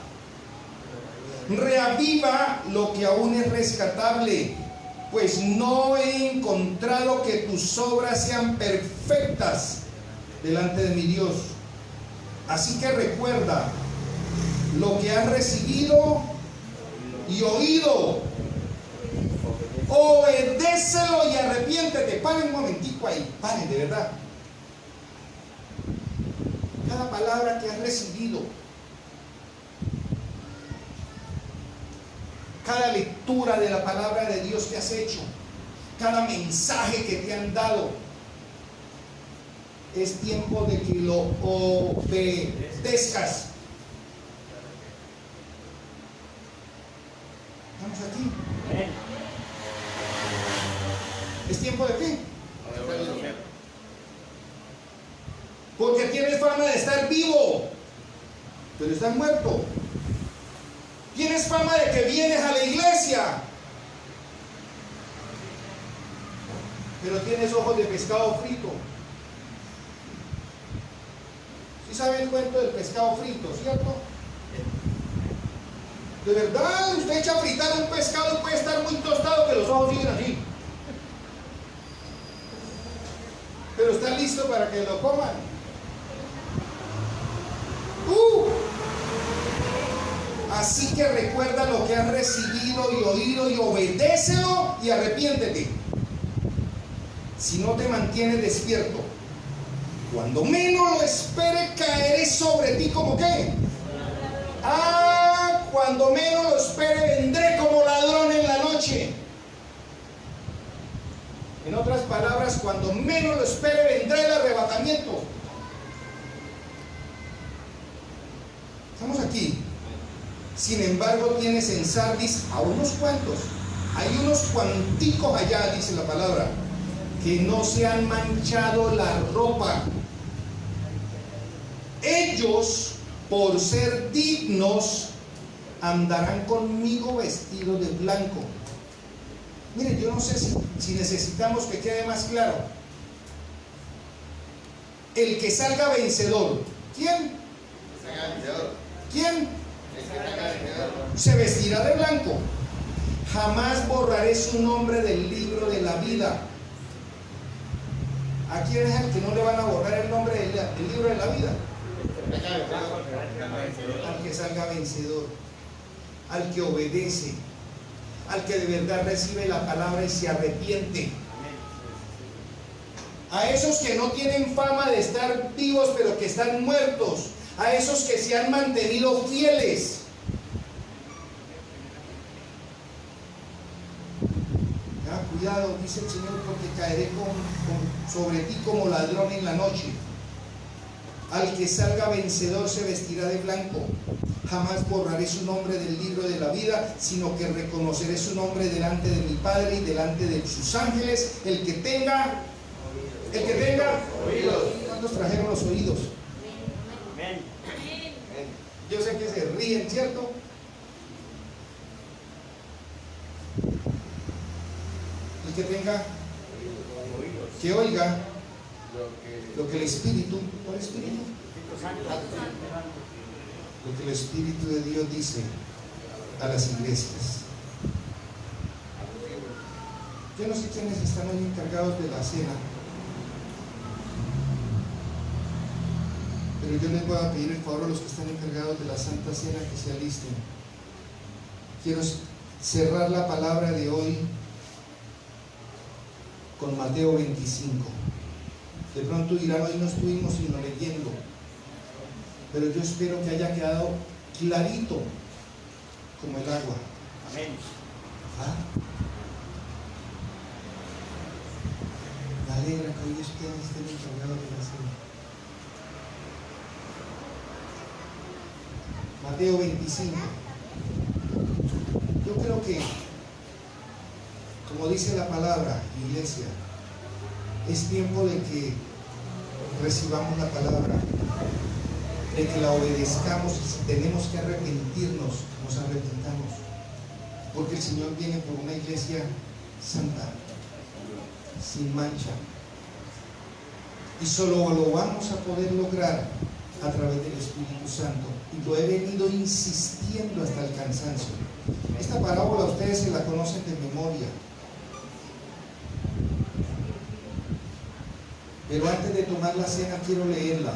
reaviva lo que aún es rescatable, pues no he encontrado que tus obras sean perfectas delante de mi Dios. Así que recuerda lo que has recibido y oído, obedécelo y arrepiéntete. Paren un momentico ahí, paren, de verdad. Cada palabra que has recibido, cada lectura de la palabra de Dios que has hecho, cada mensaje que te han dado, es tiempo de que lo obedezcas. ¿Estamos aquí? ¿Es tiempo de qué? Porque tienes fama de estar vivo, pero estás muerto. Tienes fama de que vienes a la iglesia, pero tienes ojos de pescado frito. ¿Sí sabe el cuento del pescado frito, cierto? De verdad, usted echa a fritar un pescado y puede estar muy tostado que los ojos siguen así, pero está listo para que lo coman. Así que recuerda lo que has recibido y oído y obedécelo y arrepiéntete. Si no te mantienes despierto, cuando menos lo espere, caeré sobre ti como ¿qué? Cuando menos lo espere, vendré como ladrón en la noche. En otras palabras, cuando menos lo espere, vendrá el arrebatamiento. Estamos aquí. Sin embargo, tienes en Sardis a unos cuantos. Hay unos cuanticos allá, dice la palabra, que no se han manchado la ropa. Ellos, por ser dignos, andarán conmigo vestidos de blanco. Miren, yo no sé si necesitamos que quede más claro. El que salga vencedor, ¿quién? ¿Quién? Se vestirá de blanco. Jamás borraré su nombre del libro de la vida. ¿A quién es el que no le van a borrar el nombre del libro de la vida? Al que salga vencedor, al que obedece, al que de verdad recibe la palabra y se arrepiente. A esos que no tienen fama de estar vivos pero que están muertos, a esos que se han mantenido fieles. Cuidado, dice el Señor, porque caeré sobre ti como ladrón en la noche. Al que salga vencedor se vestirá de blanco. Jamás borraré su nombre del libro de la vida, sino que reconoceré su nombre delante de mi Padre y delante de sus ángeles. El que tenga oídos. ¿Cuántos trajeron los oídos? Amén. Yo sé que se ríen, ¿cierto? El que tenga, que oiga lo que el Espíritu, ¿cuál Espíritu? Lo que el Espíritu de Dios dice a las iglesias. Yo no sé quiénes están hoy encargados de la cena, pero yo les voy a pedir el favor a los que están encargados de la Santa Cena que se alisten. Quiero cerrar la palabra de hoy con Mateo 25. De pronto dirán, hoy no estuvimos sino leyendo, pero yo espero que haya quedado clarito como el agua. Amén. Me alegra que hoy ustedes estén encargados de la cena. Mateo 25. Yo creo que, como dice la palabra, iglesia, Es tiempo de que recibamos la palabra, de que la obedezcamos, y si tenemos que arrepentirnos, nos arrepentamos, porque el Señor viene por una iglesia santa, sin mancha, y solo lo vamos a poder lograr a través del Espíritu Santo, y lo he venido insistiendo hasta el cansancio. Esta parábola ustedes se la conocen de memoria, pero antes de tomar la cena quiero leerla.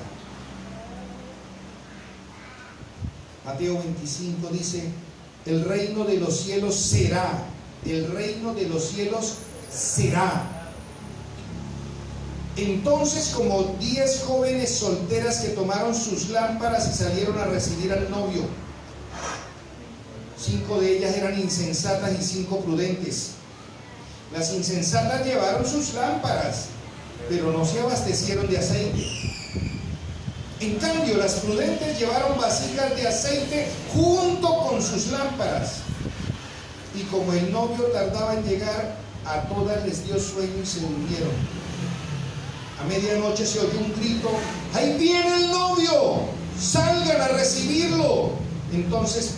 Mateo 25 dice: el reino de los cielos será, el reino de los cielos será. Entonces, como 10 jóvenes solteras que tomaron sus lámparas y salieron a recibir al novio, 5 de ellas eran insensatas y 5 prudentes. Las insensatas llevaron sus lámparas, pero no se abastecieron de aceite. En cambio, las prudentes llevaron vasijas de aceite junto con sus lámparas. Y como el novio tardaba en llegar, a todas les dio sueño y se durmieron. A medianoche se oyó un grito: ¡ahí viene el novio! ¡Salgan a recibirlo! Entonces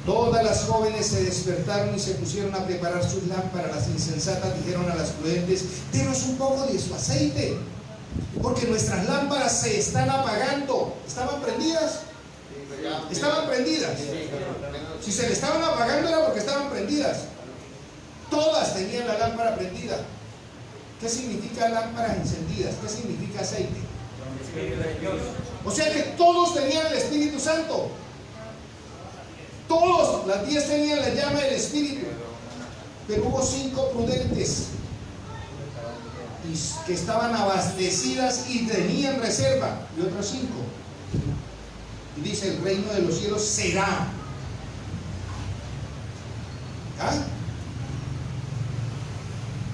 todas las jóvenes se despertaron y se pusieron a preparar sus lámparas. Las insensatas dijeron a las prudentes: denos un poco de su aceite, porque nuestras lámparas se están apagando. ¿Estaban prendidas? Estaban prendidas. Si se le estaban apagando era porque estaban prendidas. Todas tenían la lámpara prendida. ¿Qué significa lámparas encendidas? ¿Qué significa aceite? O sea que todos tenían el Espíritu Santo. Todos, las 10 tenían la llama del Espíritu. Pero hubo 5 prudentes que estaban abastecidas y tenían reserva, y otros 5. Y dice: el reino de los cielos será. ¿Ah?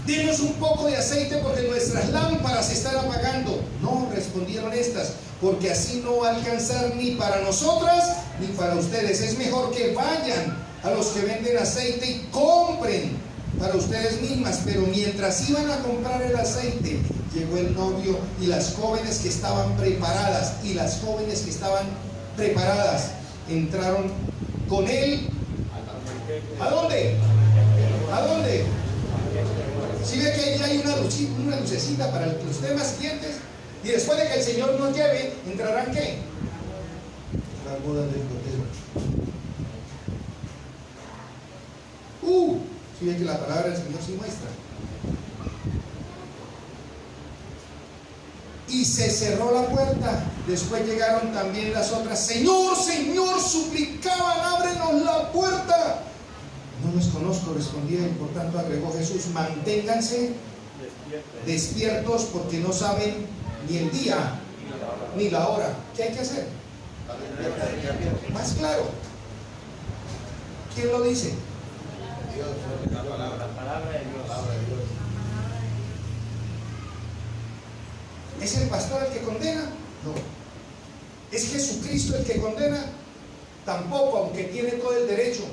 Denos un poco de aceite porque nuestras lámparas se están apagando. No, respondieron estas, porque así no va a alcanzar ni para nosotras ni para ustedes. Es mejor que vayan a los que venden aceite y compren para ustedes mismas. Pero mientras iban a comprar el aceite, llegó el novio, y las jóvenes que estaban preparadas, entraron con él. ¿A dónde? ¿A dónde? Si ve que ya hay una lucecita para los temas siguientes, y después de que el Señor nos lleve, ¿entrarán qué? Las bodas del Cordero. Si ve que la palabra del Señor sí muestra. Y se cerró la puerta. Después llegaron también las otras: Señor, Señor, suplicaban, ábrenos la puerta. No los conozco, respondieron. Por tanto agregó Jesús: manténganse despiertos, porque no saben ni el día ni la hora. ¿Qué hay que hacer? Más claro. ¿Quién lo dice? La palabra de Dios. ¿Es el pastor el que condena? No. ¿Es Jesucristo el que condena? Tampoco, aunque tiene todo el derecho.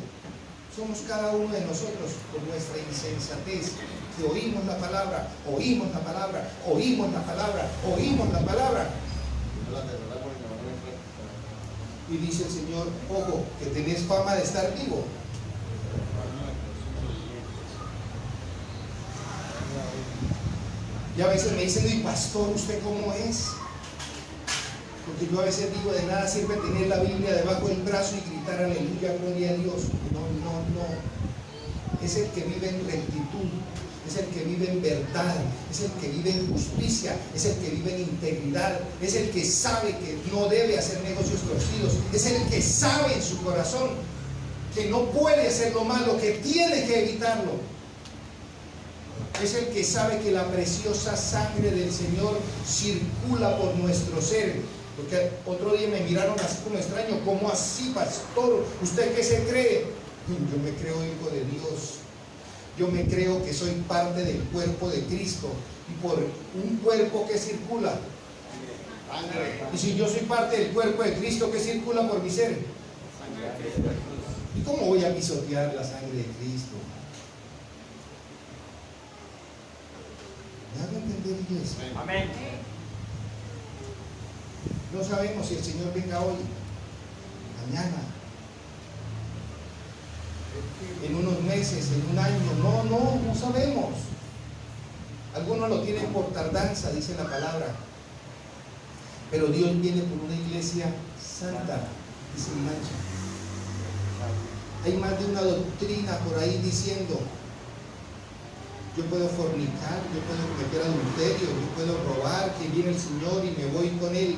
Somos cada uno de nosotros, con nuestra insensatez, que oímos la palabra, oímos la palabra, oímos la palabra, oímos la palabra. Y dice el Señor: ojo, que tenés fama de estar vivo. Y a veces me dicen: y pastor, ¿usted cómo es? Porque yo a veces digo: de nada sirve tener la Biblia debajo del brazo y gritar aleluya, gloria a Dios. No. Es el que vive en rectitud, es el que vive en verdad, es el que vive en justicia, es el que vive en integridad, es el que sabe que no debe hacer negocios torcidos, es el que sabe en su corazón que no puede hacer lo malo, que tiene que evitarlo. Es el que sabe que la preciosa sangre del Señor circula por nuestro ser. Porque otro día me miraron así como extraño: ¿cómo así, pastor? ¿Usted qué se cree? Yo me creo hijo de Dios. Yo me creo que soy parte del cuerpo de Cristo. Y por un cuerpo que circula. Y si yo soy parte del cuerpo de Cristo, ¿qué circula por mi ser? ¿Y cómo voy a pisotear la sangre de Cristo? ¿Me hago entender? extender iglesia. Amén. No sabemos si el Señor venga hoy, mañana, en unos meses, en un año. No sabemos. Algunos lo tienen por tardanza, dice la palabra. Pero Dios viene por una iglesia santa y sin mancha. Hay más de una doctrina por ahí diciendo: yo puedo fornicar, yo puedo cometer adulterio, yo puedo robar, que viene el Señor y me voy con Él.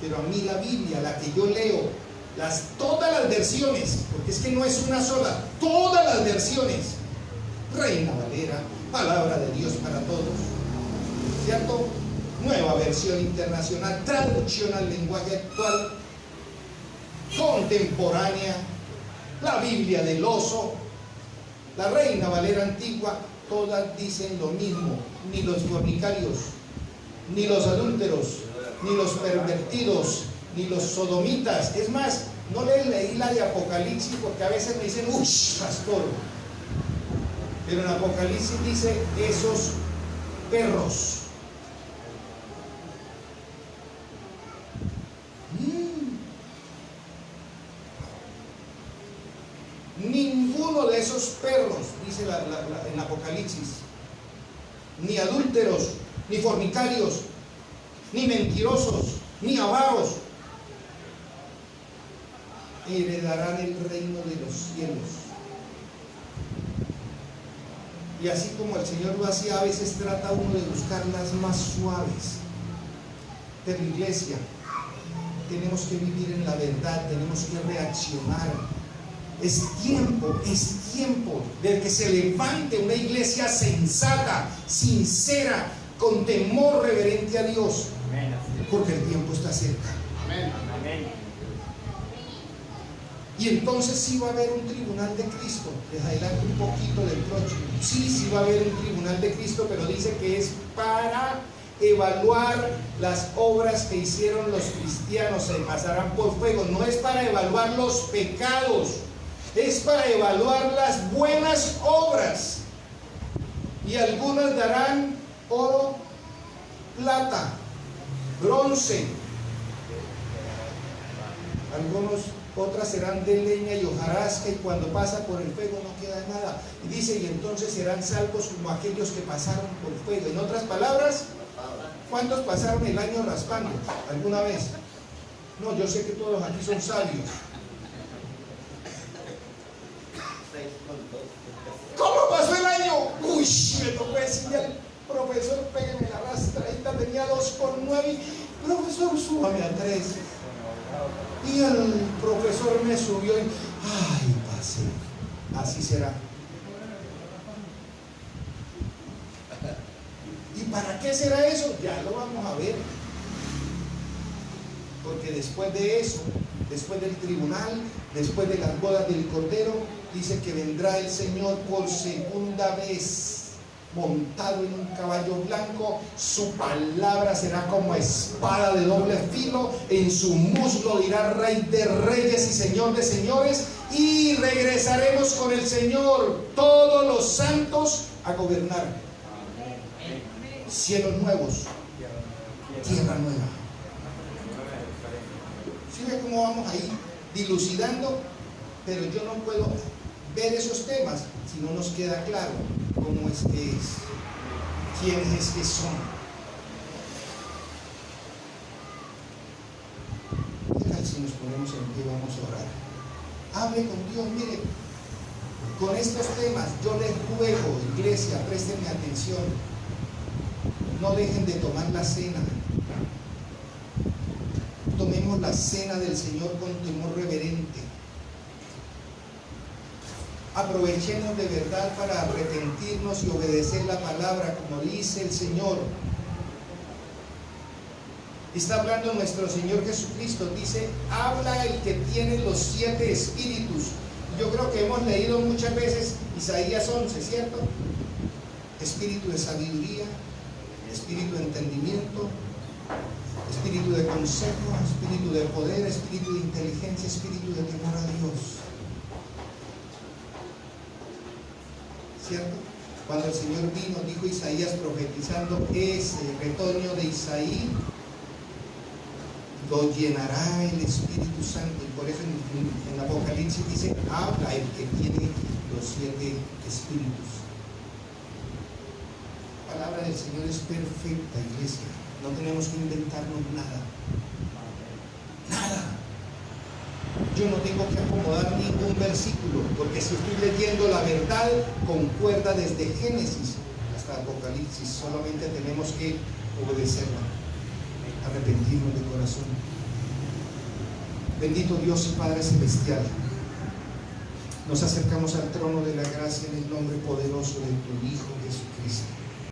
Pero a mí la Biblia, la que yo leo, todas las versiones, porque es que no es una sola, todas las versiones, Reina Valera, Palabra de Dios para todos, ¿cierto? Nueva versión internacional, traducción al lenguaje actual, contemporánea, la Biblia del oso, la Reina Valera antigua, todas dicen lo mismo. Ni los fornicarios, ni los adúlteros, ni los pervertidos, ni los sodomitas. Es más, no les leí la de Apocalipsis porque a veces me dicen: uy, pastor. Pero en Apocalipsis dice: esos perros. Ninguno de esos perros, dice en Apocalipsis, ni adúlteros, ni fornicarios, ni mentirosos, ni avaros, heredarán el reino de los cielos. Y así como el Señor lo hacía, a veces trata uno de buscar las más suaves. Pero iglesia, tenemos que vivir en la verdad, tenemos que reaccionar. Es tiempo de que se levante una iglesia sensata, sincera, con temor reverente a Dios. Porque el tiempo está cerca. Amén. Y entonces sí va a haber un tribunal de Cristo. Les adelanto un poquito del próximo. Sí va a haber un tribunal de Cristo, pero dice que es para evaluar las obras que hicieron los cristianos, se pasarán por fuego. No es para evaluar los pecados, es para evaluar las buenas obras. Y algunas darán oro, plata, bronce. Otras serán de leña y hojarasca, y cuando pasa por el fuego no queda nada. Y dice: y entonces serán salvos como aquellos que pasaron por fuego. En otras palabras, ¿cuántos pasaron el año raspando alguna vez? No, yo sé que todos aquí son sabios. ¿Cómo pasó el año? Uy, me tocó decirle al profesor: pégueme la rastradita, tenía 2,9 y profesor, súbame a 3. Y el profesor me subió y ay, pasé. Así será. ¿Y para qué será eso? Ya lo vamos a ver. Porque después de eso, después del tribunal, después de las bodas del Cordero, dice que vendrá el Señor por segunda vez, montado en un caballo blanco. Su palabra será como espada de doble filo. En su muslo dirá: Rey de reyes y Señor de señores. Y regresaremos con el Señor, todos los santos, a gobernar. Cielos nuevos, tierra nueva. ¿Sí ve cómo vamos ahí dilucidando? Pero yo no puedo ver esos temas si no nos queda claro cómo es que es, quiénes es que son. ¿Qué tal si nos ponemos en pie? Vamos a orar. Hable con Dios. Mire, con estos temas yo les ruego, iglesia, préstenme atención. No dejen de tomar la cena. Tomemos la cena del Señor con temor reverente. Aprovechemos de verdad para arrepentirnos y obedecer la palabra como dice el Señor. Está hablando nuestro Señor Jesucristo. Dice: habla el que tiene los 7 espíritus. Yo creo que hemos leído muchas veces Isaías 11, ¿cierto? Espíritu de sabiduría, espíritu de entendimiento, espíritu de consejo, espíritu de poder, espíritu de inteligencia, espíritu de temor a Dios. ¿Cierto? Cuando el Señor vino, dijo Isaías profetizando, ese retoño de Isaí lo llenará el Espíritu Santo. Y por eso en Apocalipsis dice, habla el que tiene los 7 espíritus. La palabra del Señor es perfecta, iglesia. No tenemos que inventarnos nada. Nada. Yo no tengo que acomodar ningún versículo, porque si estoy leyendo la verdad, concuerda desde Génesis hasta Apocalipsis. Solamente tenemos que obedecerla, arrepentirnos de corazón. Bendito Dios y Padre Celestial, nos acercamos al trono de la gracia en el nombre poderoso de tu Hijo Jesucristo.